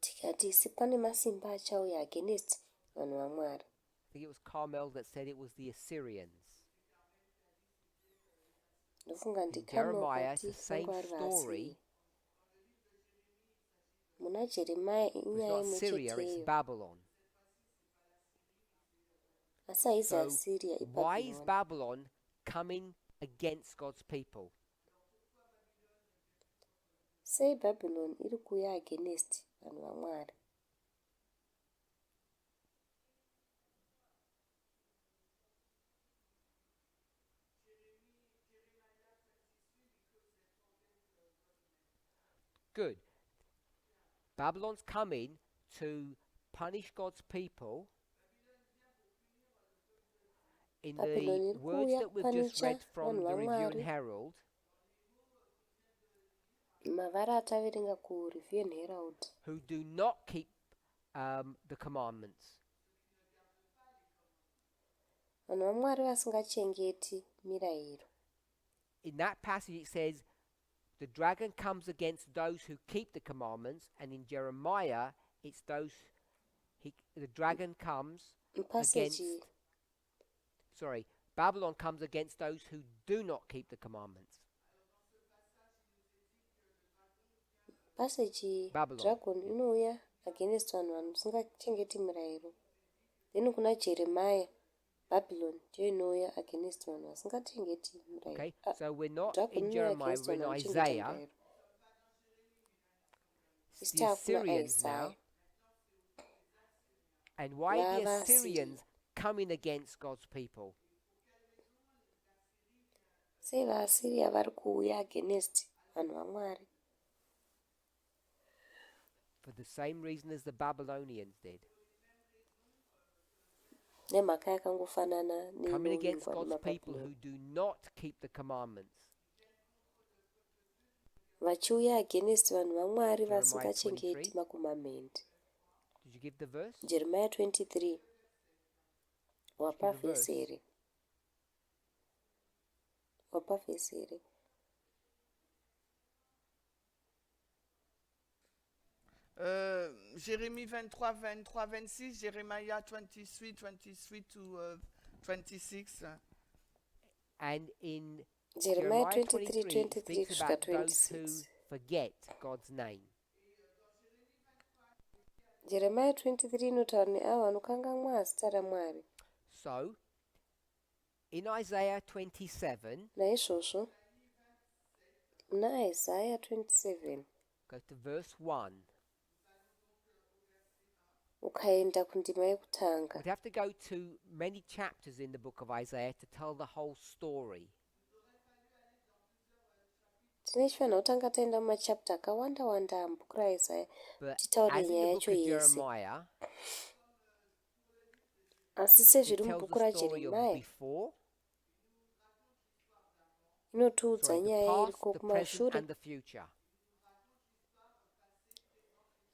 Tikati isi pane masimba achauya against vanhu vaMwari. I think it was Carmel that said it was the Assyrians. Ndofunga In ndikamwe Jeremiah, kuti it's the same vangu vari story. vaasiri. Muna Jeremiah It's inyaya not imwe Syria, it's cheteyo. Babylon. Asi haizi So Assyria why is iBabylon. Babylon coming against God's people? Sei Babylon iri kuuya against vanhu vaMwari? Good. Babylon's coming to punish God's people. In Babylon the iri words kuuya that we've just read kupanisha from vanhu the Review and vaMwari. Herald, Mavara ataverenga kuReview and Herald. who do not keep the commandments. Vanhu vaMwari vasingachengeti mirayiro. In that passage it says, the dragon comes against those who keep the commandments, and in Jeremiah it's those, the dragon comes Passage against, sorry, Babylon comes against those who do not keep the commandments. Babylon. dragon inouya against vanhu vanosingachengeti mirayiro. Then kuna Jeremiah Babylon ndiyo inouya against vanhu vasingachengeti murayiro. Okay, so we're not Dragon in inouya Jeremiah, against we're in vanhu vanochengeta Isaiah. murayiro. It's the Isitava kuna Assyrians now. Isaiah. And why are the Vava Assyrians Assyria. coming against God's people? Sei vaasiriya vari kuuya against vanhu vaMwari? For the same reason as the Babylonians did. Nemhaka yakangofanana Coming against neinovingwa God's people who nemabhabhironi. do not keep the commandments. Vachiuya against vanhu vaMwari Jeremiah vasingachengeti 23. makomamende. Did you give the verse? Jeremiah 23. Wapa Give a verse. vhesi here. Wapa vhesi here. Jérémie 23, 23, 26, Jeremiah 23, 23 to 26. And in Jeremiah Jeremiah 23, 23, it 23 speaks kusvika about those who 26. forget God's name. Jeremiah 23 inotaura neavo vanokanganwa zita raMwari. So, in Isaiah 27, Naizvozvo, muna Isaiah 27, go to verse 1. ukaenda kundima yekutanga. We'd have to go to many chapters in the book of Isaiah to tell the whole story. Tinechifanira kutanga taenda mumachapta akawanda-wanda mubhuku raIsaiah But titaure as in the nyaya book yacho of yese. Jeremiah, Asi it sezviri tells mubhuku the story of raJeremiah, before, inotiudza sorry, the nyaya past, iriko the present, kumashure. and the future.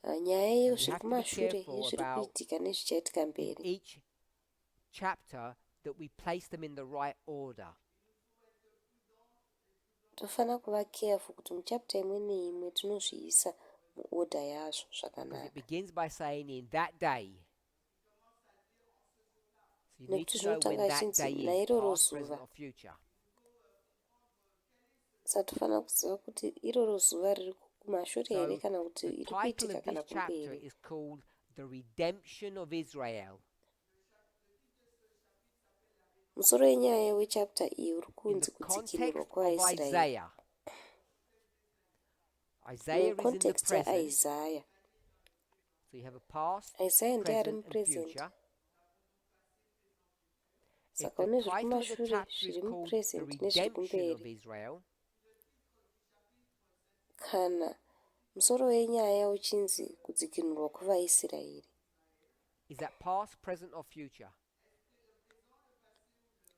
Nyaya And we yezviri have to be kumashure careful yezviri about kuitika nezvichaitika in mberi. each chapter that we place them in the right order. Tofanira kuva careful kuti muchapta imwe neimwe tinozviisa muorder yazvo Because it zvakanaka. begins by saying in that day. So you need Nekuti to know when zvinotanga that zvichinzi day is, nairoro past, present, zuva. or future. Saka tofanira kuziva kuti iroro zuva riri kumashure here So kana kuti the iri title kuitika of kana this chapter kumberi. is called The Redemption of Israel. Musoro wenyaya wechapta iyi uri In kunzi the kudzikinurwa context of kwavaIsraeri. Isaiah. Isaiah is in the Mucontext present. yaIsaiah. So you have a past, Isaiah ndiye ari present, and mupresent. future. If Saka the une zviri title of the kumashure chapter is zviri called The mupresent nezviri Redemption of kumberi. Israel, Kana musoro wenyaya uchinzi kudzikinurwa kwavaIsraeri. is that past, present, or future?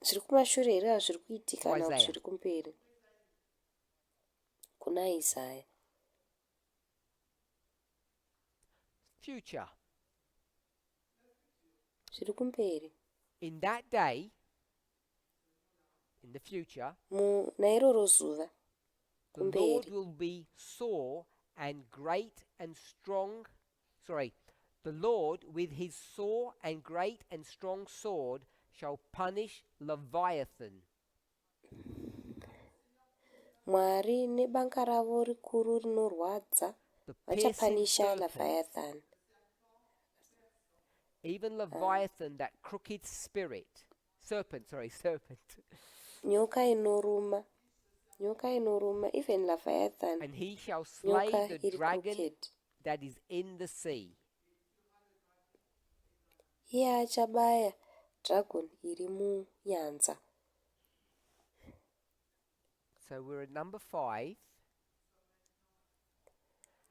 Zviri kumashure here hazviri kuitika kana kuti Isaiah. zviri kumberi. Kuna Isaiah. Future. Zviri kumberi. In that day, in the future, Nairoro zuva. the Lord Kumberi. will be sore and great and strong. Sorry, the Lord with his sore and great and strong sword shall punish Leviathan. Mwari nebanga ravo rikuru rinorwadza The piercing vachapanisha serpent, Leviathan. even Leviathan, that crooked serpent, Nyoka inoruma. Even Leviathan. and he shall slay Nyoka the iri dragon crooked. that is in the sea. Iye achabaya dragon iri munyanza. So we're at number 5.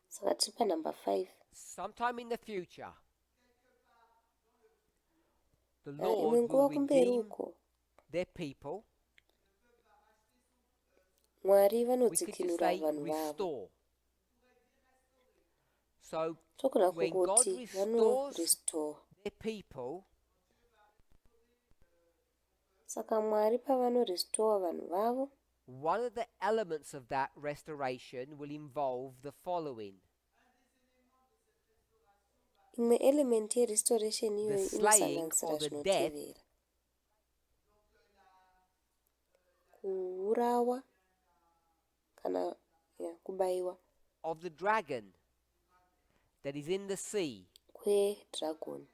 Saka tiri panumber 5. Sometime in the future, the Imwe Lord nguva will kumberi redeem uko their people. Mwari We could just vanodzikinura say vanhu vavo. restore. So Togona when God kungoti restores vanorestore. their people, Saka Mwari pavanorestore vanhu vavo, one of the elements of that restoration will involve the following: imwe element yerestoration the iyoyi slaying inosanganisira or the death zvinotevera: kuurawa kana kubayiwa of the dragon that is in the sea. kwedragon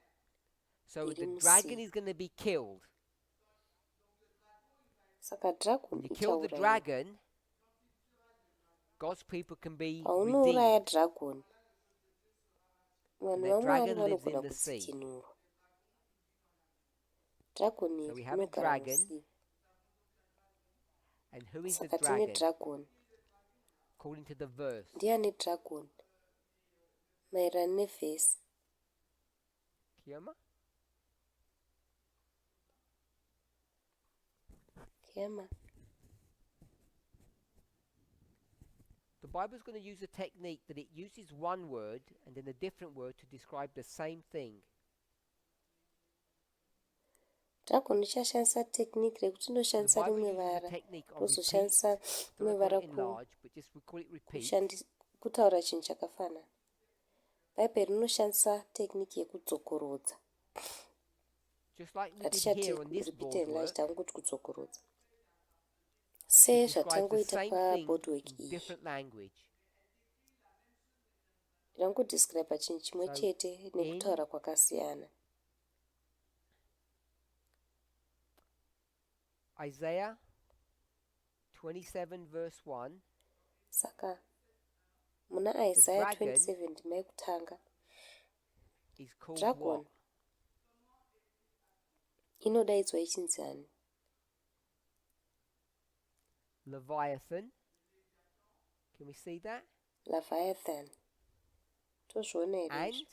So iri the musi. dragon is going to be killed. saka dragon When you kill the ichauraiwa. dragon, God's people can be Paunouraya redeemed. dragon, vanhu That vamwari dragon lives vanogona in the sea. kudzikinurwa. Dragon So iri we have a inogara dragon. musi. And who is the Saka tine dragon? dragon. According to the verse. Ndiani dragon? Maererano nevhesi. Kioma? Kema. The Bible is going to use a technique that it uses one word and then a different word to describe the same thing. Dragon ichashandisa technique rekuti The inoshandisa Bible rimwe uses a vara technique of repeat. rozoshandisa Don't rimwe call vara it enlarge, but just we call it repeat. kutaura chinhu chakafanana. Bhaibheri rinoshandisa technique yekudzokorodza. Just like we did Hatichati here on this repeat board and enlarge, work, tangoti kudzokorodza. it Se describes the zvatangoita same thing paboardwork in iyi different language. rangodescribe chinhu chimwe So, chete nekutaura kwakasiyana. Isaiah 27 verse 1, Saka muna Isaiah 27 ndima yekutanga, is called dragon what? inodaidzwa ichinzi hani? Leviathan. Can we see that? Leviathan. Tozviona here And izvi?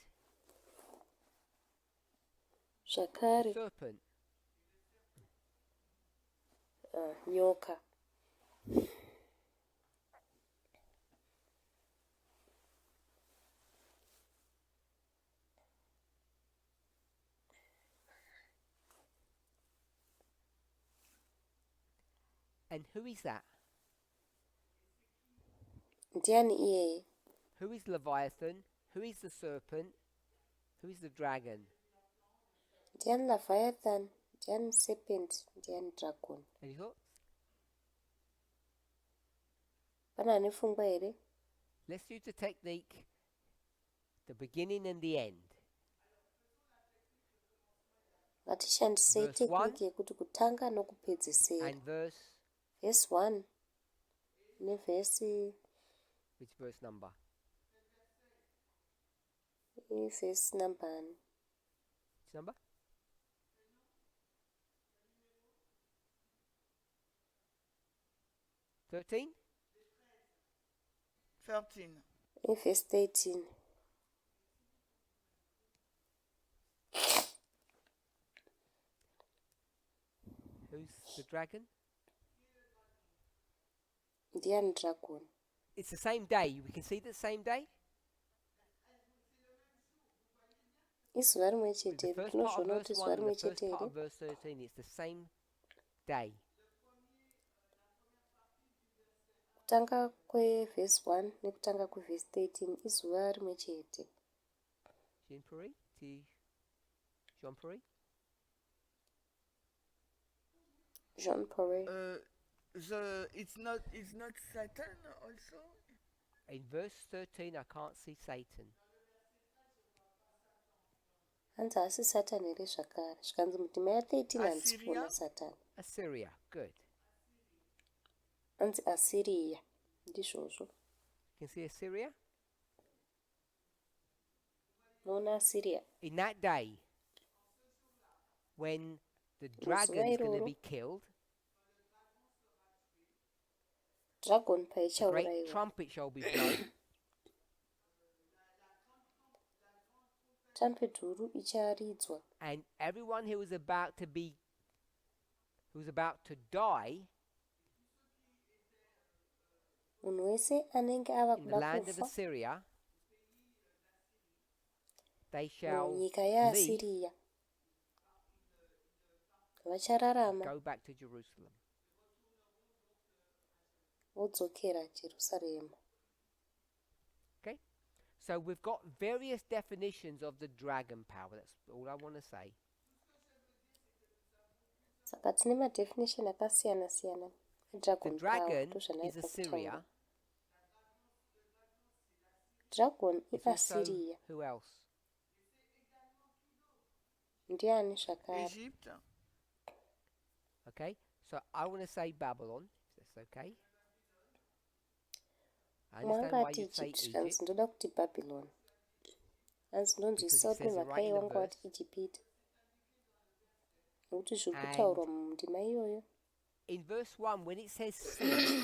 Zvakare serpent. nyoka. And who is that? Ndiani iyeye? Who is Leviathan? Who is the serpent? Who is the dragon? Ndiani Leviathan? Ndiani serpent? Ndiani dragon? Any thoughts? Pana ane pfungwa here? Let's use the technique, the beginning and the end. Ngatishandisei Verse 1 technique yekuti kutanga nokupedzisira. and verse, Verse 1 nevhesi which verse number? verse number Which number? Thirteen? 13. verse 13. Who's the dragon? Ndiani dragon? It's the same day. We can see the same day. Izuva rimwe With chete the here. first part of Tinozviona verse kuti zuva 1 and rimwe the first chete part here. of verse 13, it's the same day. Kutanga kwevhesi 1 nekutanga kwevhesi 13 izuva rimwe chete. Jean-Pierre? Jean-Pierre? Jean Paul. It's not Satan also. In verse 13, I can't see Satan. Hanzi hasi Satan here zvakare. Zvikanzi mundima ya13 handisi Assyria? kuona Satan. Assyria. Good. Hanzi Assyria. Ndizvozvo. You can see Assyria? Noona Assyria. In that day, when the dragon is going to be killed, Dragon a great paichauraiwa. trumpet shall be blown, Trumpet huru icharidzwa. and everyone who was about to die Munhu wese anenge ava in the kuda land of kufa Assyria, they shall munyika live yaAsiria vachararama go back to Jerusalem. vodzokera Jerusarema. Okay? So we've got various definitions of the dragon power. That's all I want to say. Saka tine madefinition akasiyana siyana The edragon power. dragon is Ndozvanaita Assyria. kutaura. Dragon It's also iAsiria. who else? Ndiani zvakare? Égypte. Okay, so I want to say Babylon, if that's okay. I understand why mwangati you'd say egypt Egypt, hanzi ndoda kuti babylon hanzi ndonzwisisa because it kuti says it right mhaka in the wanga verse. wati ijipita nokuti zviri And kutaurwa mundima iyoyo. in verse 1, when it says sea,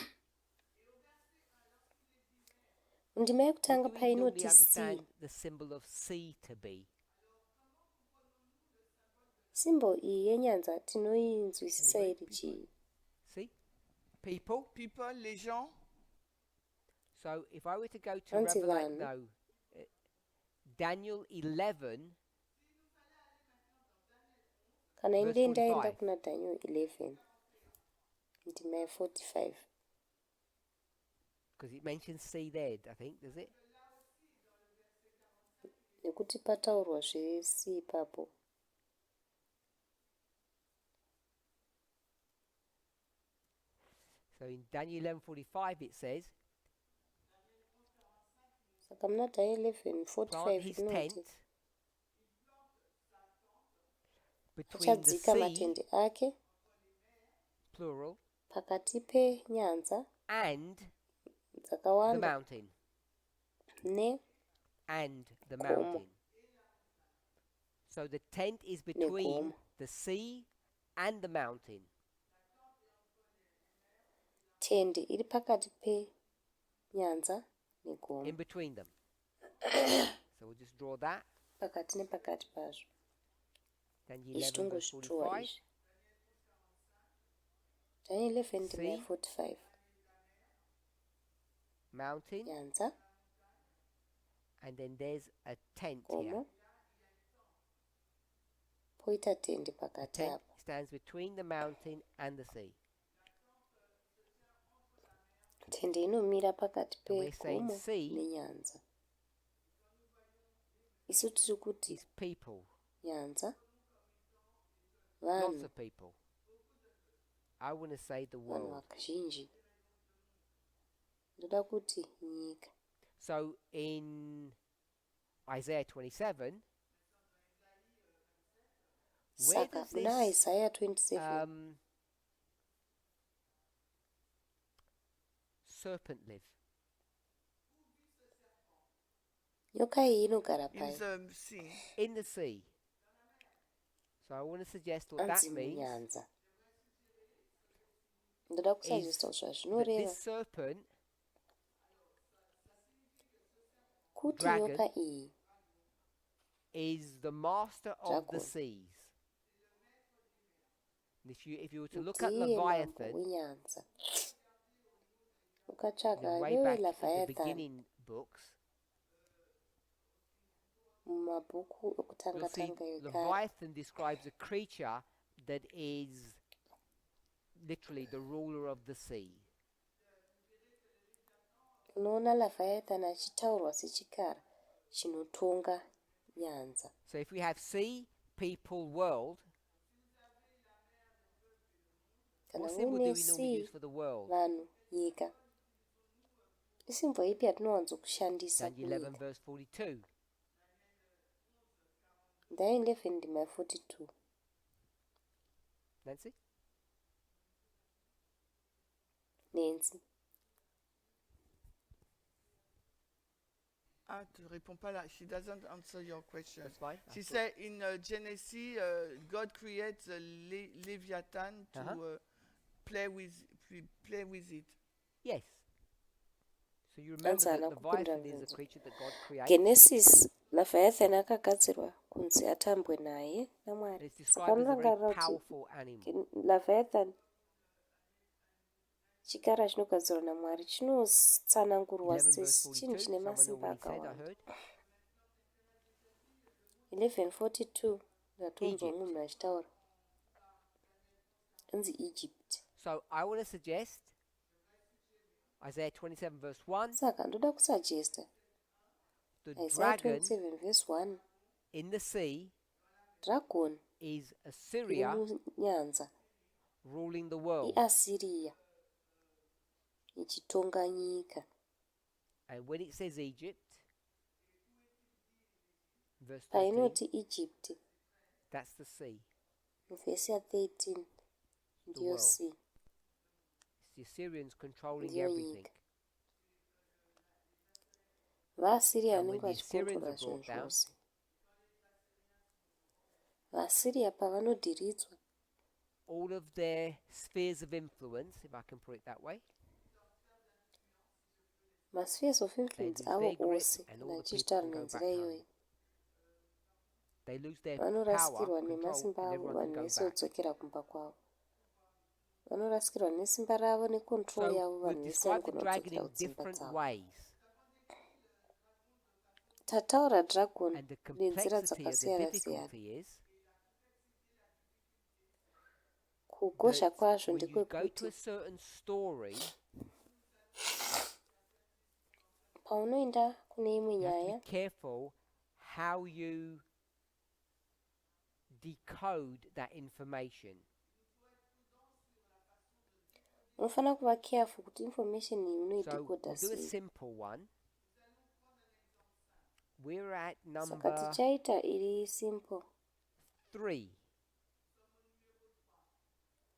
mundima what yekutanga do we normally painoti understand sea, the symbol of sea to be? simbo iyi yenyanza tinoinzwisisa iri chii? See? People. People, les gens. So if I were to go to Hanzi vanhu. Daniel 11, kana Verse inde ndaenda 45. kuna Daniel 11 ndima ye45 because it mentions sea there, I think, does it? nekuti pataurwa zvesi ipapo. So in Daniel 11:45 it says, Saka muna Daniel 11:45 plant his inoti tent between the achadzika sea, matende ake plural, pakati penyanza and the dzakawanda mountain. ne And the Gomo. mountain. So the tent is between negomo. the sea and the mountain. Tende iri pakati penyanza In negomo, between them. So we'll just draw that. pakati nepakati pazvo. Daniel Izvi 11 verse tongozvitrova 45. izvi. Daniel 11 ndima Sea. ye45 Mountain. nyanza And then there's a tent here. gomo poita tende pakati Tent apo. stands between the mountain and the sea. Tende inomira pakati And we're saying pegomo sea nenyanza. Isu tiri kuti is people. nyanza Lots vanhu, of people. I want to say the vanhu world. vazhinji. Ndoda kuti nyika. So in Isaiah 27, where Saka does muna this Isaiah 27 serpent live? nyoka iyi inogara In pai? the sea. In the sea. So I want to suggest what that Anzi means munyanza. Ndoda is kusazvisa that zvazvinoreva this serpent, kuti dragon, nyoka iyi is the master of the Dragon. seas. And if you were to look at ndiye mambo Leviathan, wenyanza. you Ukatsvaga know, way wewe back in the Leviathan beginning books, mumabhuku you'll see okutanga-tanga ekare Leviathan describes a creature that is literally the ruler of the sea. unoona Leviathan achitaurwa sechikara chinotonga nyanza. So if we have sea, people, world, Kana what symbol do muine we normally use sea, for the world? vanhu, nyika, isimbo ipi yatinowanzokushandisa Daniel 11 kunyika? verse 42. Daniel 11 ndima ye42 Nancy? nenzi. Ah, tu réponds pas là. She doesn't answer your question. That's fine. She said in Genesis, God creates Leviathan to play with it. Yes. So you remember Ansana that kupindura Leviathan is mibvunzo. a creature that God created. Genesis, Leviathan akagadzirwa kunzi atambwe naye And naMwari. it's Saka described as a munorangarira very kuti powerful animal. Leviathan chikara chinogadzirwa naMwari chinotsanangurwa 11 verse sechinhu 42. chine Someone masimba already said, I akawanda. heard. 11:42 ndatonzwa Egypt. munhu achitaura inzi Egypt. So I want to suggest Isaiah 27 verse 1, Saka ndoda kusagesta the Isaiah dragon 27 verse 1, in the sea dragon is iri Assyria munyanza ruling the world. iAsiria ichitonga nyika. And when it says Egypt, verse 13, Painoti Egypt that's the sea. muvhesi ya13 the ndiyo world. sea, It's the Assyrians controlling ndiyo everything. nyika. vaasiriya And when vanenge the Assyrians vachikontrola are zvinhu brought down, zvose. vaasiriya pavanodhiridzwa, all of their spheres of influence, if I can put it that way, maspheres of they influence lose avo their grip ose, and kana all the people achitaura can go nenzira back home. iyoyi, They lose their power, vanorasikirwa control, nemasimba and avo, everyone can vanhu go vese back. vodzokera kumba kwavo. Vanorasikirwa nesimba ravo nekontrol So yavo, we've vanhu vese described the vanogona dragon kudzokera in kudzimba different dzavo. ways, Tataura dragon and the nenzira complexity of the dzakasiyana-siyana. difficulty is Kukosha that kwazvo when you go to ndekwekuti a certain story, paunoenda kune imwe you have to be nyaya, careful how you decode that information. unofanira kuva careful kuti information iyi So unoidhikodha we'll do a sei. simple one. We're at Saka number tichaita iri simple. 3.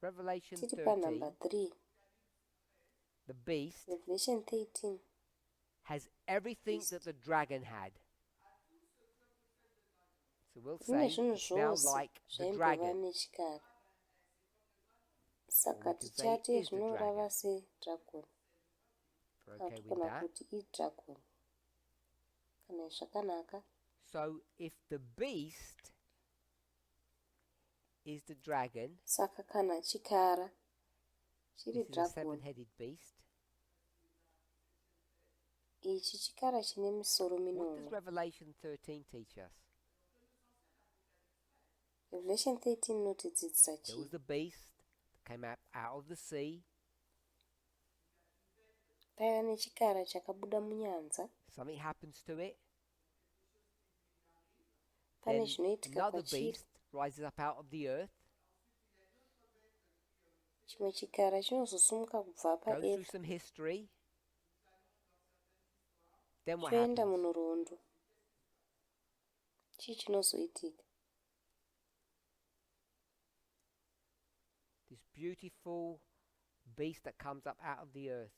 Revelation Tiri 13, panumber 3, the beast Revelation 13. has everything Beast. that the dragon had. So we'll Rine say zvinhu it's now zvose like the zvaimbova dragon. nechikara. Or Saka we can say tichati is the zvinorava dragon. sedragon. We're Kana okay with togona that. kuti idragon. Kana zvakanaka. So if the beast is the dragon, Saka kana chikara chiri this is a dragon, seven-headed beast. ichi chikara chine misoro What does minomwe. Revelation 13 teach us? Revelation 13 inotidzidzisa There chii? was the beast that came out of the sea. Paiva nechikara chakabuda munyanza. Something happens to it. Pane Then zvinoitika another pachiri. beast rises up out of the earth, Chimwe chikara chinozosumuka kubva goes through paearth some history. Then what choenda happens? munhoroondo. Chii chinozoitika? This beautiful beast that comes up out of the earth.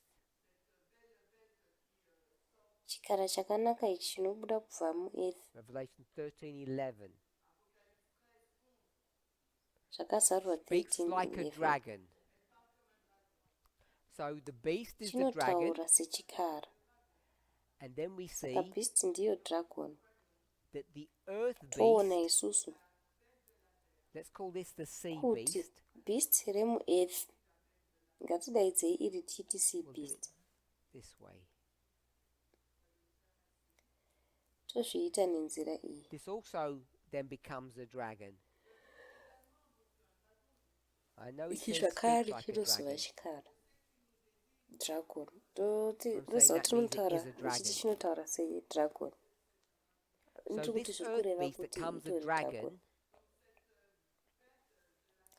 Chikara chakanaka ichi chinobuda kubva muearth. Revelation 13:11. Zvakazarurwa Speaks 13 like a 11. dragon. So the beast is the dragon, Chinotaura sechikara. and then we see Saka beast ndiyo dragon. that the earth Toona beast, isusu let's call this the sea kuti beast. beast remuearth ngatidaidzei iri titi sea We'll do it beast. this way. Tozviita nenzira iyi. This also then becomes a dragon. I know it Ichi says zvakare speak like a chinozova dragon. chikara. Dragon. I'm saying Ndoziva that kuti means it unotaura is a dragon. ichichi chinotaura sei dragon. So Ndiri kuti this zviri earth kureva beast that kuti comes a itori dragon. dragon,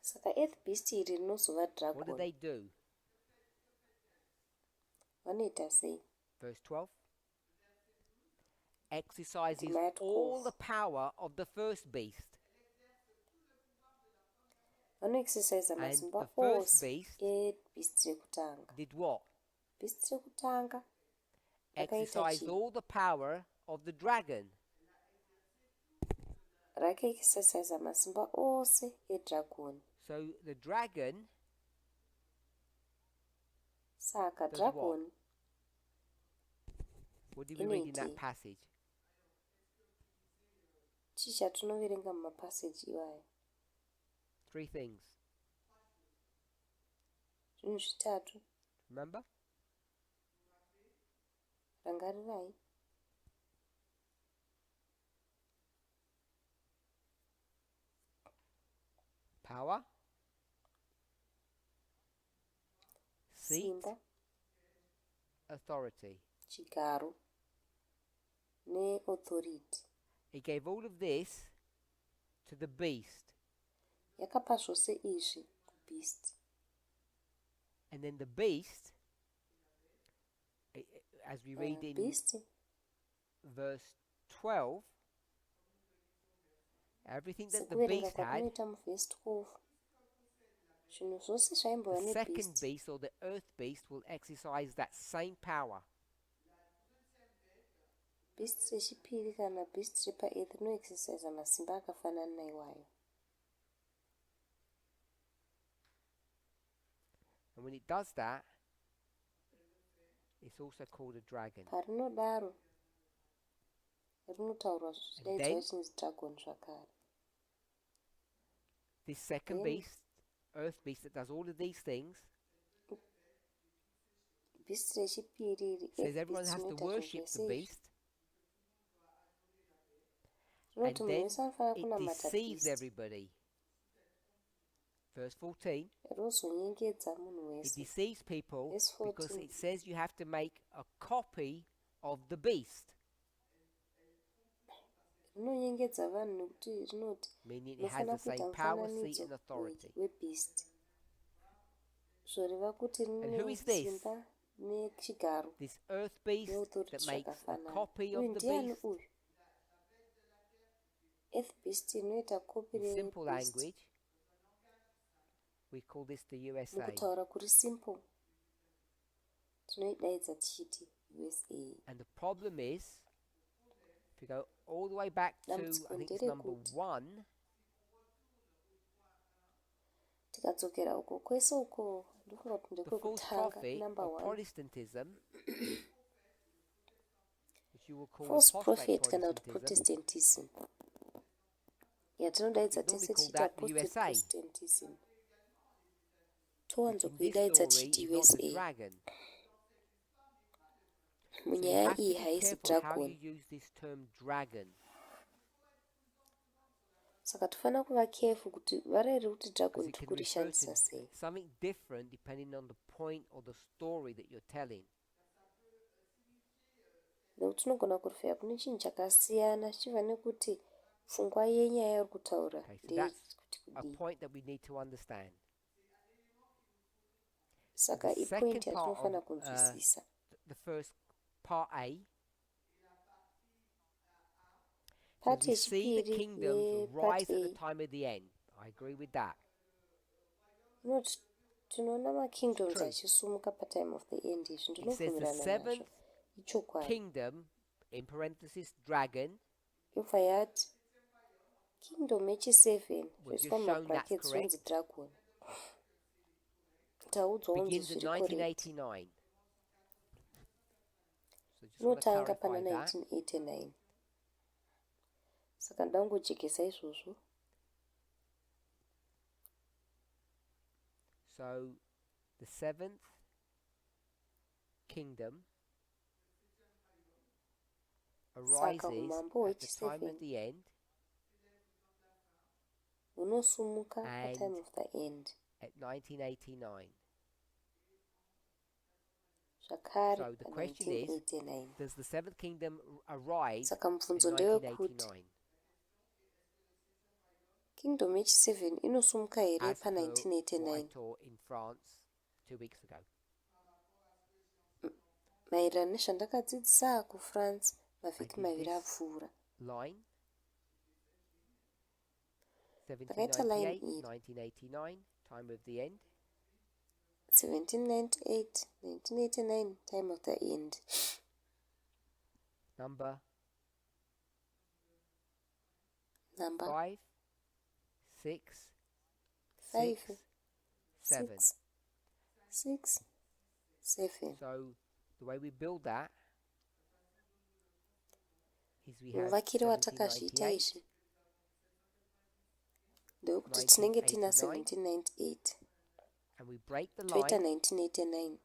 Saka earth beast iri rinozova what do dragon. they do? Vanoita sei? Verse 12. Exercises Might all cause. the power of the first beast. Vanoexercisa And masimba the first ose beast ebeast rekutanga. did what? Beast rekutanga rakaita Exercised chii? all the power of the dragon. Rakaexercisa masimba ose edragon. So the dragon Saka Does what? dragon What did we read in that Inoiti. passage? chii chatinoverenga mumapaseji iwayo. 3 things. Zvinhu zvitatu. Remember? Rangarirai. Power, seat, Simba, authority. chigaro neauthority. He gave all of this to the beast. Yakapa zvose izvi kubeast. And then the beast, as we read in Beast verse 12, everything that the sekuverenga beast had kwatinoita muvhesi 12. zvinhu zvose zvaimbova The second nebeast. beast, or the earth beast, will exercise that same power. Beast rechipiri kana beast repaearth rinoexercisa masimba akafanana naiwayo. And when it does that, it's also called a dragon. Parinodaro rinotaurwa then- zvichidaidzwa chinzi dragon zvakare. This second Then- beast, earth beast, that does all of these things, Beast rechipiri iri says earth everyone beast has to rinoita worship the zvese izvi. beast, Rinoti and munhu then wese anofanira it kunamata deceives beast. everybody. Verse 14, Rinozonyengedza munhu it wese. deceives people Verse because 14. it says you have to make a copy of the beast, Rinonyengedza vanhu nekuti rinoti meaning it has unofanira the same kuita power, seat, mufananidzo and authority. webeast. Zvoreva kuti And who rine is this? simba nechigaro This earth beast neauthority that makes a zvakafanana. copy Uyu of the ndiani beast, uyu? Earth beast inoita kopi in simple rebeast. language, we call this the USA. Mukutaura kuri simple tinoidaidza tichiti USA. And the problem is, if you go all the way back to, I think it's number Dambudziko 1, tikadzokera uko kwese uko ndofunga kuti the false ndekwekutanga prophet number of 1. Protestantism, which you will call False apostate prophet kana kuti Protestantism, Protestantism yatinodaidza We normally tese call tichiti that apostate USA. Protestantism which towanzo in this kuidaidza story tichiti is not a USA. dragon. So you Munyaya have to iyi be haisi careful how you dragon. use this term dragon. Saka tofanira kuva careful kuti varayire kuti Because dragon it can refer tikurishandisa to sei. something different depending on the point or the story that you're telling. Nekuti tinogona kurifira kune chinhu chakasiyana chichiva nekuti pfungwa yenyaya yauri kutaura Okay, so that's ndeyekuti a kudii. point that we need to understand. Saka The ipoint second part yatinofanira of kunzwisisa. the first part A, Part we see the yechipiri kingdoms yepart rise at the A time of the end. I agree with that. inoti tinoona makingdoms True. achisumuka patime of the end. Izvi It says the ndinobvumirana nazvo. seventh Ichokwadi. kingdom, in parenthesis, dragon, Yobva yati kingdom yechi7 We've zvoiswa just shown mumabrackets that's zvinzi dragon. Taudzwa kunzi begins in zviri correct. 1989. So just want to Inotanga pana clarify that. 1989. Saka ndangojekesa izvozvo. So the seventh kingdom Saka arises umambo at the time of hwechi7 the end hunosumuka And- patime of the end. at 1989. Zvakare So the question is, pa1989. does the seventh kingdom arise Saka in mubvunzo ndewekuti 1989? kingdom yechi7 inosumuka here As per what I pa1989 taught in France 2 weeks ago. maererano nezvandakadzidzisa kufrance mavhiki I did maviri this. apfuura. Line Ndakaita line 1798, iyi 1989, time of the end. 1798 1989 time of the end. Number Number 5, 6, 5 6, 7. 6 6 7. So the way we build that is we have Muvakiri watakazviita 1798, izvi ndewekuti tinenge tina 1798 and we break the toita line 1989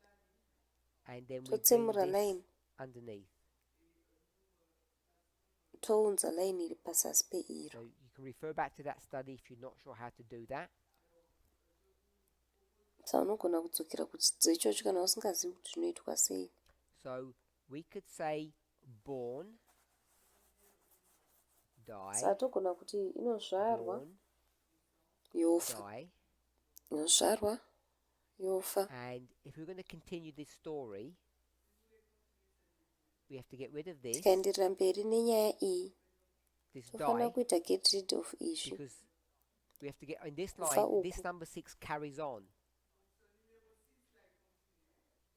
and then we totsemura bring this line underneath. tounza line iri pasasi peiro. So you can refer back to that study if you're not sure how to do that. Saka unogona kudzokera kuchidzidzo ichocho kana usingazivi kuti zvinoitwa sei. So we could say born, die, Saka togona kuti inozvarwa born, yofa, die. inozvarwa yofa. And if we're going to continue this story, we have to get rid of this Tikaenderera mberi nenyaya iyi die, tofanira kuita get rid of izvi because We have to get in this Kufa line. This uku. number 6 carries on.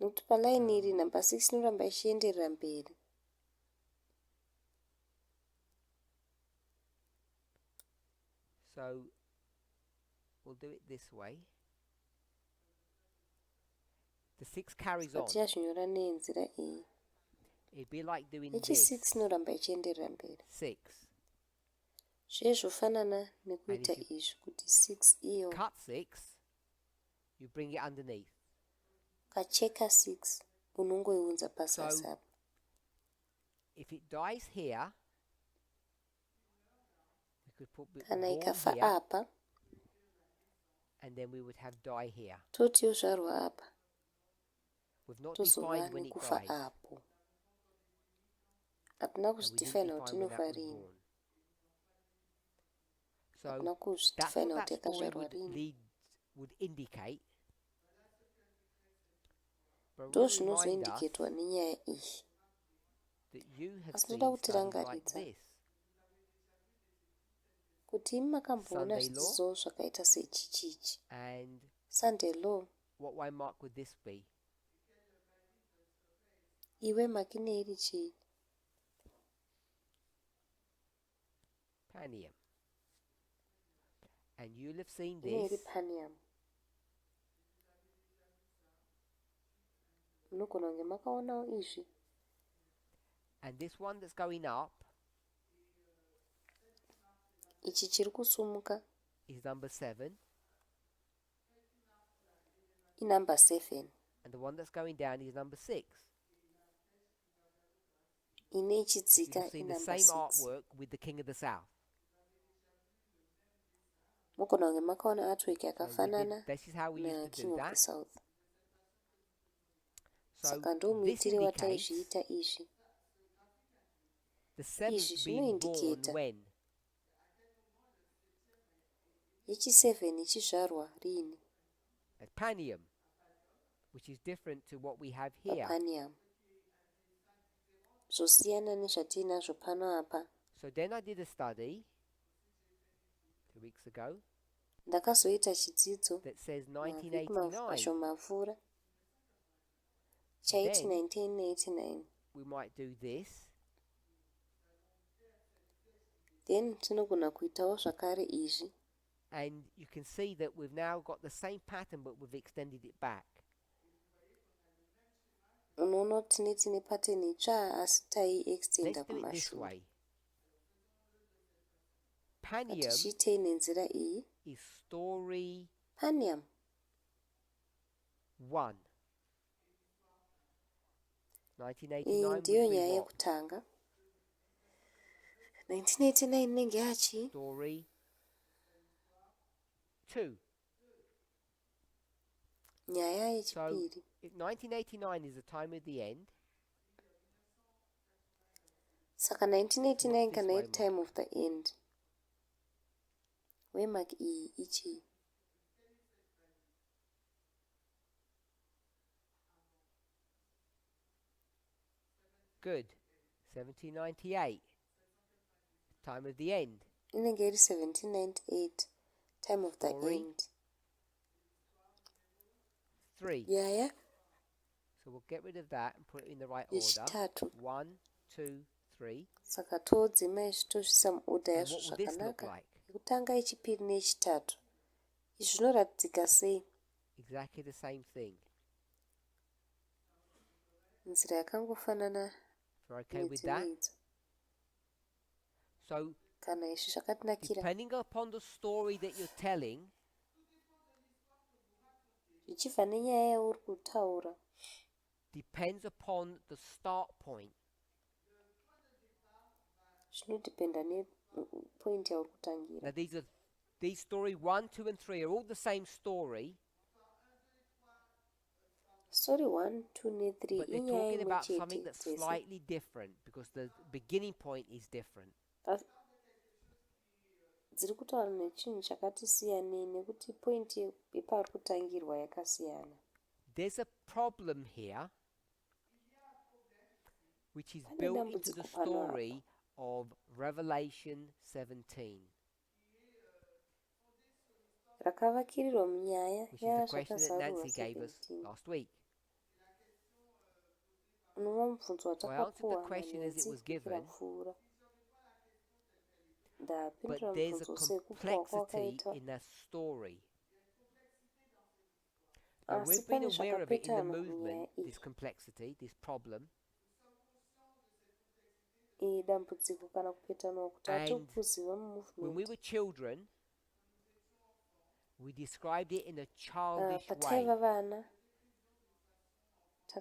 Nokuti palaini iri namba 6 inoramba ichienderera mberi. So we'll do it this way. The 6 carries on. Patichazvinyora nenzira iyi. It'd be like doing Ichi this. 6 inoramba ichienderera mberi. 6. Zvezvofanana nekuita izvi kuti 6 iyo. Cut 6. You bring it underneath. Kacheka 6 unongoiunza pasasi apa. If it dies here, we could put Kana born ikafa here, apa, and then we would have die here. toti yozvarwa apa, We've not tozova defined when it nekufa dies. apo. Hapana And we didn't kuzvidifaina kuti define when that inofa was rini. born. So Hapana that's kuzvidifaina what kuti that story yakazvarwa rini. would indicate. But Ndo remind us zvinozoindiketwa nenyaya iyi. that you have Asi seen ndoda kuti studies like rangaridza this. kuti imi makamboona Sunday law. zvidzidzo zvakaita sechichichi. And Sunday law, what way mark would this be? iwe makine iri chii? Panium. And you'll have seen Ine iri this. panium. Munogona kunge makaonawo izvi. And this one that's going up Ichi chiri kusumuka is number 7. inumber 7. And the one that's going down is number 6. Ine You've ichidzika seen the inumber same 6. artwork with the King of the South. Mogona kunge makaona artwork So yakafanana this is how we na used to King do of the that. South. So Saka ndo this muitiri indicates wataizviita izvi. the 7th Izvi being born zvinoindicata when? yechi7 ichizvarwa rini? At Panium, which is different to what we have here. Papanium. Zvosiyana nezvatinazvo pano apa. So then I did a study 2 weeks ago Ndakazoita chidzidzo that says mavhiki 1989. mashomapfuura chaiti Then 1989. we might do this. Then tinogona kuitawo zvakare izvi. And you can see that we've now got the same pattern, but we've extended it back. Unoona kuti tine pattern itsva asi taiextenda Let's do it this kumashure. way. Panium Tichiitei nenzira iyi. is story Panium 1. iyi 1989 ndiyo would be nyaya what? yekutanga. 1989 inenge yachi Story 2. nyaya So yechipiri. if 1989 is the time of the end, Saka 1989 What's this kana iri way time of the end. Waymark iyi ichi. good. 1798, time of the end. Inenge iri 1798 time of the Story. end. 3. Nyaya So we'll get rid of that and put it in the right order. yechitatu. 1, 2, 3. Saka todzima ichitozvisa muoda And yazvo what will this look zvakanaka. like? Yekutanga yechipiri neyechitatu. Izvi zvinoratidzika sei? Exactly the same thing. Nzira yakangofanana If you're okay with that. nedzimwe idzo. So Kana izvi zvakatinakira. depending upon the story that you're telling, Zvichibva nenyaya yauri kutaura. depends upon the start point. Zvinodependa nepoint yauri kutangira. Now these story 1, 2, and 3 are all the same story, Story 1, 2 ne3 but they're inyaya talking imwe about chete something that's dzese. slightly different because the beginning point is different. Dziri kutaura nechinhu chakati siyanei nekuti point yepauri kutangirwa yakasiyana. There's a problem here which is Pane built into the dambudziko pano story of Revelation 17. rakavakirirwa munyaya which is the question that yazvakazarurwa Nancy gave us 17. last week. unova mubvunzo So I answered the watakapuwa question as it nanenzi was kwikira given, pfuura. but ndapindura there's a mubvunzo sekupuwa complexity kwakaita, in that story. Now, asi we've been pane aware of it in the zvakapetana munyaya movement, iyi. this complexity, this problem, Iyi dambudziko kana kupetana kuti hatiri and kuziva when we mumuvement. were children, we described it in a childish way. pataiva vana When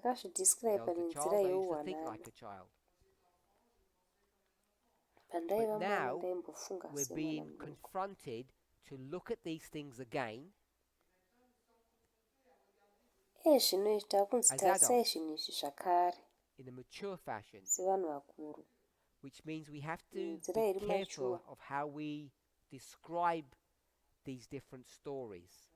takazvidescribe I was a nenzira child, I used to think yeuwanano. like a child. Pandaiva But mwana now, ndaimbofunga we're semwana being muduku. confronted to look at these things again Zvinoita kunzi as tarisai adults zvinhu izvi zvakare in a mature fashion, sevanhu vakuru. which means we have to Nzira be iri careful mature. of how we describe these different stories.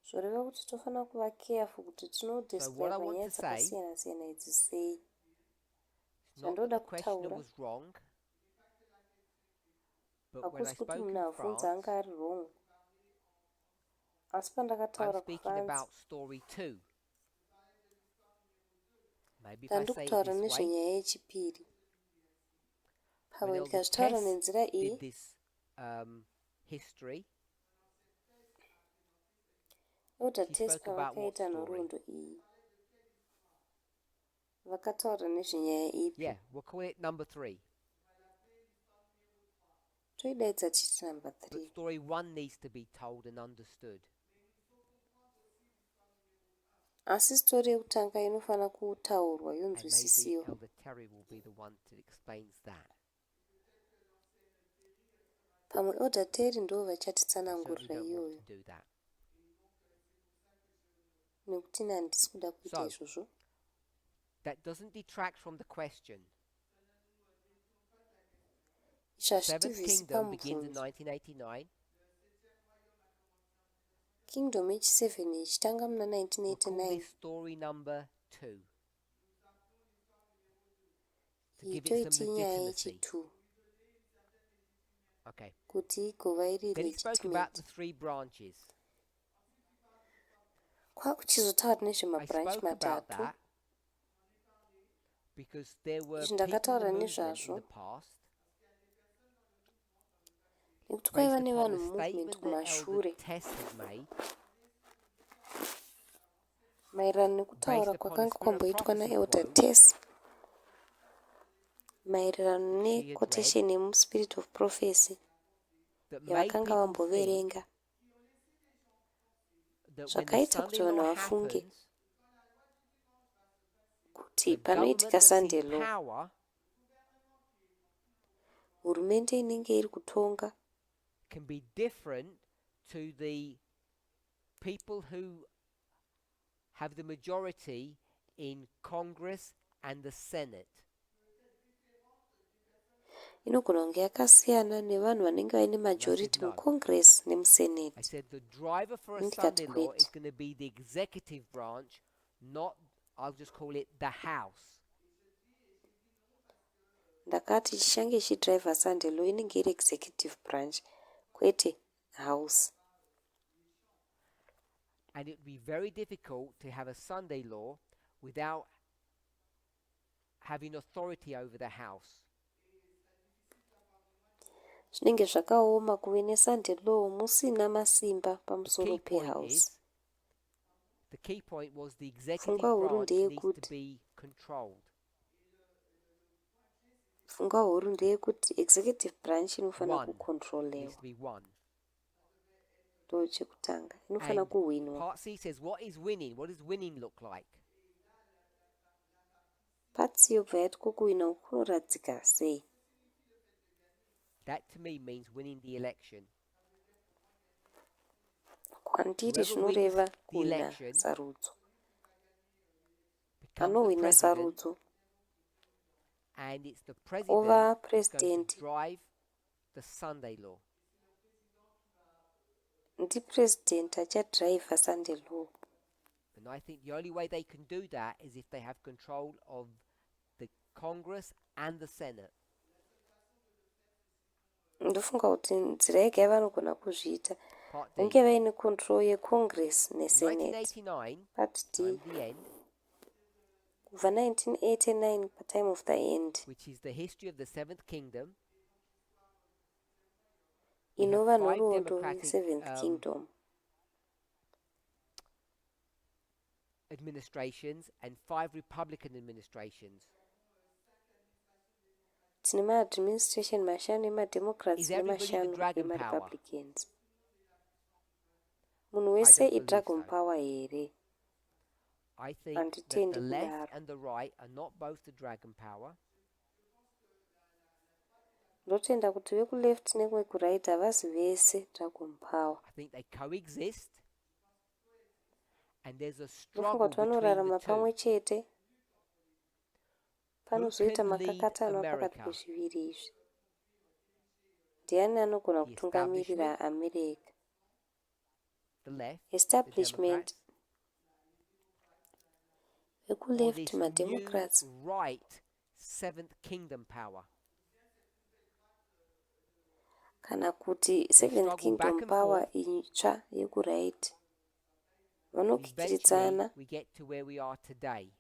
Zvoreva kuti tofanira kuva careful kuti So what I tinodescribe want nyaya to say, dzakasiyana siyana idzi sei. it's not that Zvandoda the questioner kutaura was wrong, but when I hakusi kuti spoke munhu in avhunza France, anga ari wrong. Asi I'm pandakataura speaking kuFrance, about story 2. Maybe if I ndandiri say it kutaura this way, nezvenyaya yechipiri. when Pamwe Elder ndikazvitaura Tess nenzira iyi, did this history, Elder she Tess spoke about what pavakaita story? nhoroondo iyi, vakataura nezvenyaya ipi? Yeah, we'll call it number 3. Toidaidza tichiti number But 3. story 1 needs to be told and understood. Asi stori yekutanga inofanira kutaurwa And maybe yonzwisisiwa. Elder Terry will be the one to explain that. Pamwe Elder Terry ndo I certainly vachatitsanangurira don't want iyoyo, to do that. nekuti ine handisi kuda kuita So, izvozvo. that doesn't detract from the question. Izvi Seventh hazvitivhisi Kingdom begins in pamubvunzo. 1989. Kingdom yechi7 ichitanga muna We'll call 1989. this story number 2 to Iyi give it some toiti nyaya legitimacy. yechi2 Okay. kuti igova iri Then he spoke about the legitimate. 3 branches. Kwakuchizotaura I nezvemabranch spoke about matatu. that because there were Izvi people in the ndakataura movement in nezvazvo the past, nekuti kwaiva based upon nevanhu the mumovement statement that Elder kumashure Tess had made, maererano nekutaura based upon a kwakanga spirit of kwamboitwa prophecy naElder quote Tess maererano she had read, nequotation yemuspirit of prophecy that made yavakanga people think vamboverenga, that when the zvakaita kuti Sunday vanhu law vafunge happens, kuti the government panoitika that's Sunday in law, power hurumende inenge iri kutonga can be different to the people who have the majority in Congress and the Senate. inogona kunge yakasiyana nevanhu vanenge vaine majority no. mucongress I nemusenate. said the driver for a Ndikati Sunday law kwete. is going to be the executive branch, not, I'll just call it the House. Ndakati chichange ichidriver Sunday law inenge iri executive branch kwete house. And it would be very difficult to have a Sunday law without having authority over the House. Zvinenge zvakaoma kuve neSunday law musina masimba The pamusoro key point pehouse. is, the key point was the executive Pfungwa huru branch needs to ndeyekuti be controlled. pfungwa huru ndeyekuti executive branch inofanira One. Needs kucontrolewa. to be one. Ndo chekutanga inofanira And kuwinwa. Part C says, what is winning? What does winning look like? Patsi yobva yati kukuwina kunoradzika sei. That to me means winning the election. Kwandiri Whoever zvinoreva wins the kuwina election sarudzo. becomes the Anowina president, sarudzo and it's the president ova that's going president. to drive the Sunday law. Ndipresident achadriver Sunday law. And I think the only way they can do that is if they have control of the Congress and the Senate. ndofunga kuti nzira yega yavanogona kuzviita Part hunge D. vaine control yecongress From nesenate. 1989, Part D, time the end, kubva 1989 patime of the end, which is the history of the Seventh Kingdom. We have inova 5 nhoroondo democratic yeseventh kingdom. administrations and 5 Republican administrations. Tine maadministration mashanu emademocrats Is everybody the nemashanu dragon power? emarepublicans. Munhu I wese don't believe idragon so. power here? I think that Handitendi the left kudaro. and the right are not both the dragon power. Ndotenda kuti vekuleft nevekuright havasi vese dragon power. I think they coexist, and there's a Ndofunga struggle kuti between vanorarama the pamwe two. chete. Panozoita can lead makakatanwa pakati America? pezviviri izvi. Ndiani anogona The kutungamirira America? The left, the Establishment. Democrats, or Vekuleft this mademocrats. new right Seventh Kingdom power. Kana kuti seventh struggle kingdom back and power forth. itsva yekuright. Eventually, Vanokikiridzana, we get to where we are today.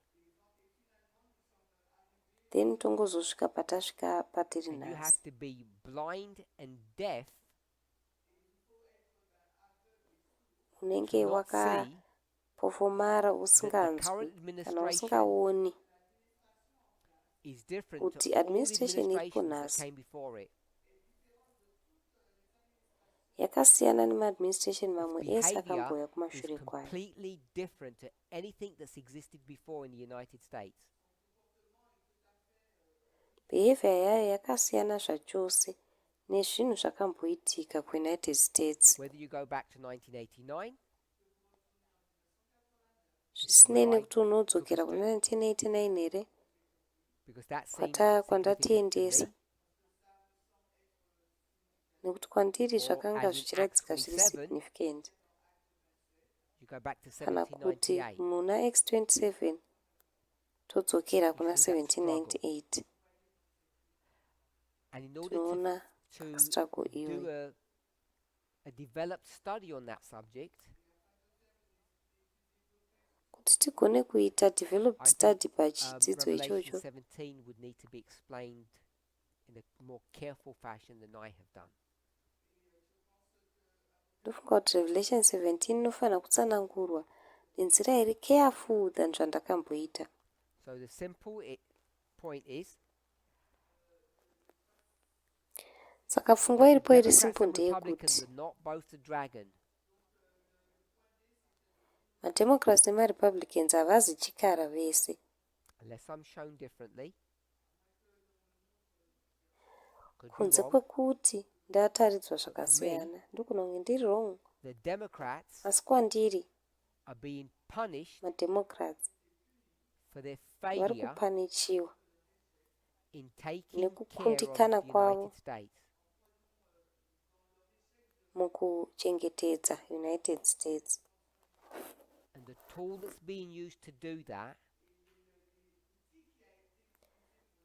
then tongozosvika patasvika patiri And you nhasi. have to be blind and deaf Unenge to not see wakapofomara that the usinganzwi current kana administration usingaoni is different kuti to all the administration iripo administrations that nhasi came before it. yakasiyana nemaadministration Its mamwe ese behavior akambouya is kumashure kwayo. completely different to anything that's existed before in the United States. Behavior yayo yakasiyana zvachose nezvinhu zvakamboitika kuunited states. Whether you go back to 1989, Zvisinei nekuti unodzokera kuna 1989 here because that seemed significant to kwandatiendesa. me, Nekuti kwandiri or zvakanga as in zvichiradzika Acts zviri 27, significant. you go back to Kana kuti 1798. muna X27 todzokera kuna You see that struggle. 1798 And in order tinoona to struggle do iwe. a developed study on that subject, Kuti tigone kuita developed I study think pachidzidzo Revelation ichocho 17 would need to be explained in a more careful fashion than I have done. ndofunga kuti Revelation 17 inofanira kutsanangurwa nenzira iri careful than zvandakamboita. So the simple point is, Saka pfungwa iripo iri Democrats simple and Republicans ndeyekuti are not both the dragon. mademocrats nemarepublicans havazi chikara vese, Unless I'm shown differently. Could be kunze wrong. kwekuti ndataridzwa zvakasiyana. Ndogona kunge ndiri wrong, The Democrats asi kwandiri are being punished mademocrats for their vari failure kupanichiwa in taking care of nekukundikana the kwavo United States. mukuchengetedza United States. And the tool that's being used to do that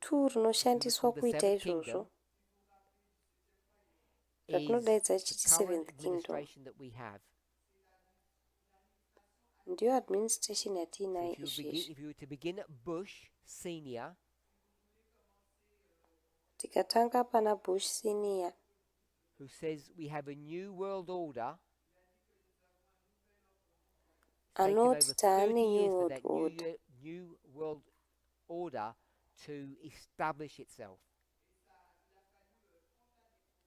Tool rinoshandiswa the kuita Seventh izvozvo Kingdom is ratinodaidza the chiti current seventh kingdom administration that we have. ndiyo administration So yatiinayo if izvezvi. you were to begin at Bush Senior, Tikatanga pana Bush senior who says we have a new world order, taken over anoti 30 taane new years for world that order, new world order to establish itself.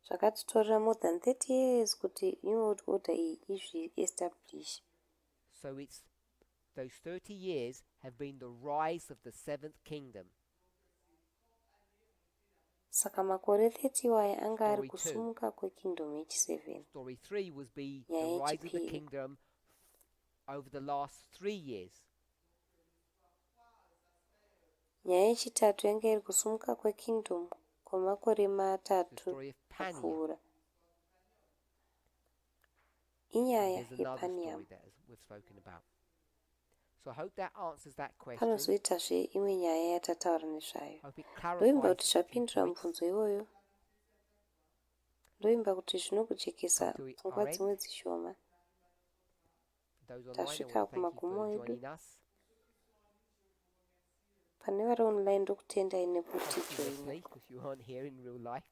zvakatitorera more than 30 years kuti new world order iyi izvi-establish. So it's those 30 years have been the rise of the Seventh Kingdom. Saka makore 30 waya anga ari Story two. kusumuka kwekingdom yechi7. Story 3 was the Yeah, rise of the HP. kingdom over the last 3 years. Nyaya yechitatu yanga iri kusumuka kwekingdom kwemakore The 3 story of Pania. kupfuura. Inyaya There's another story yepanium. that we've spoken about. So I hope that answers that question. Panozoitazve imwe nyaya yatataura nezvayo. I hope it Ndoimba clarifies kuti a few zvapindura points. mubvunzo iwoyo. ndoimba kuti zvinokujekesa Come to pfungwa our dzimwe end. dzishoma. For those online, I Tasvika want to thank you kumagumo for edu. joining us. Pane vari online ndokutendai nekuti joina. Posthumously, because you aren't here in real life.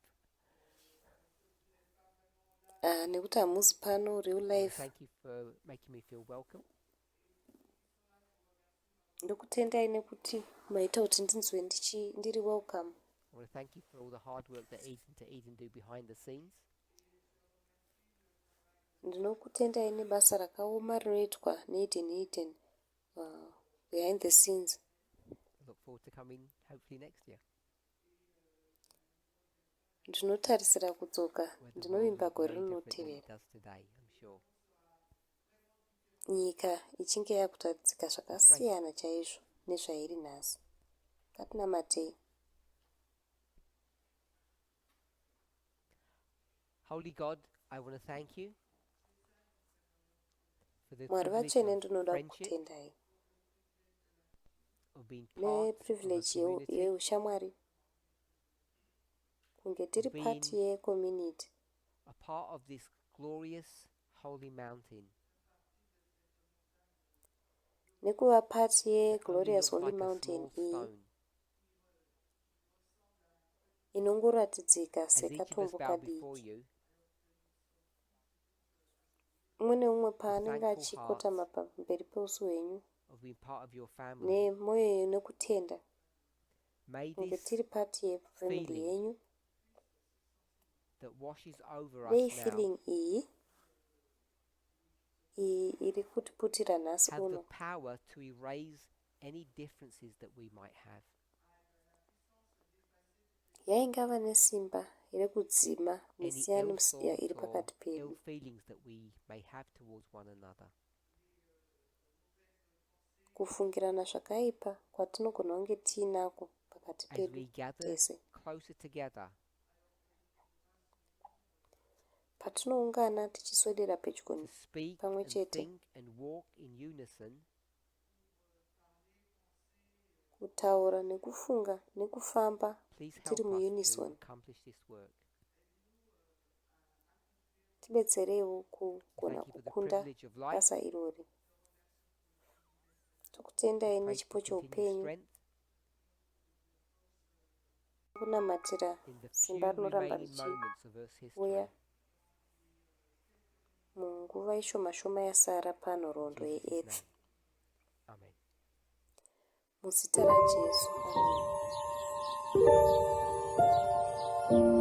Nekuti hamuzi pano real I want to life. thank you for making me feel welcome. Ndokutendai nekuti maita kuti ndinzwe ndiri welcome. I want to thank you for all the hard work that Eden do behind the scenes. Ndinokutendai nebasa rakaoma rinoitwa neEden behind the scenes. I look forward to coming hopefully next year. Ndinotarisira kudzoka Where the world ndinovimba will look gore very different than rinotevera. it does today, I'm sure. Nyika ichinge yakutadzika zvakasiyana chaizvo nezvairi nhasi. Katinamatei. Holy God, I want to thank you for the Mwari privilege vatsvene of ndinoda friendship, kutendai of being part of a neprivilege community, yeushamwari, kunge tiri being pati yecommunity, a part of this glorious holy mountain. nekuva pati That only yeglorious looks holy like a mountain small iyi stone. inongoratidzika As each of us sekatombo bow before kadiki. you, Umwe neumwe with paanenge thankful achikotama hearts pamberi peuso hwenyu of being part of your family, nemwoyo nekutenda may kunge this tiri pati yefamily feeling yenyu. that washes over Dei us now feeling iyi iri kutiputira nhasi have the uno power to erase any differences that we might have. yaingava nesimba rekudzima Any misiyano ill thoughts iri or pakati ill pedu. feelings that we may have towards one another. Kufungirana zvakaipa kwatinogona kunge tiinako pakati As pedu we gather tese. closer together, Patinoungana tichiswedera pedyo to speak pamwe and chete, think and walk in unison, kutaura nekufunga nekufamba please tiri help us to muunison. accomplish this work. Tibetsereiwo kugona Thank you for the kukunda privilege of life. basa irori. Tokutendai Pray nechipo for continued cheupenyu, strength kunamatira in the few simba rinoramba remaining moments of Earth's richiuya history. munguva ishoma shoma yasara panhoroondo In Jesus' yeearth. name. Amen. Muzita raJesu. Amen.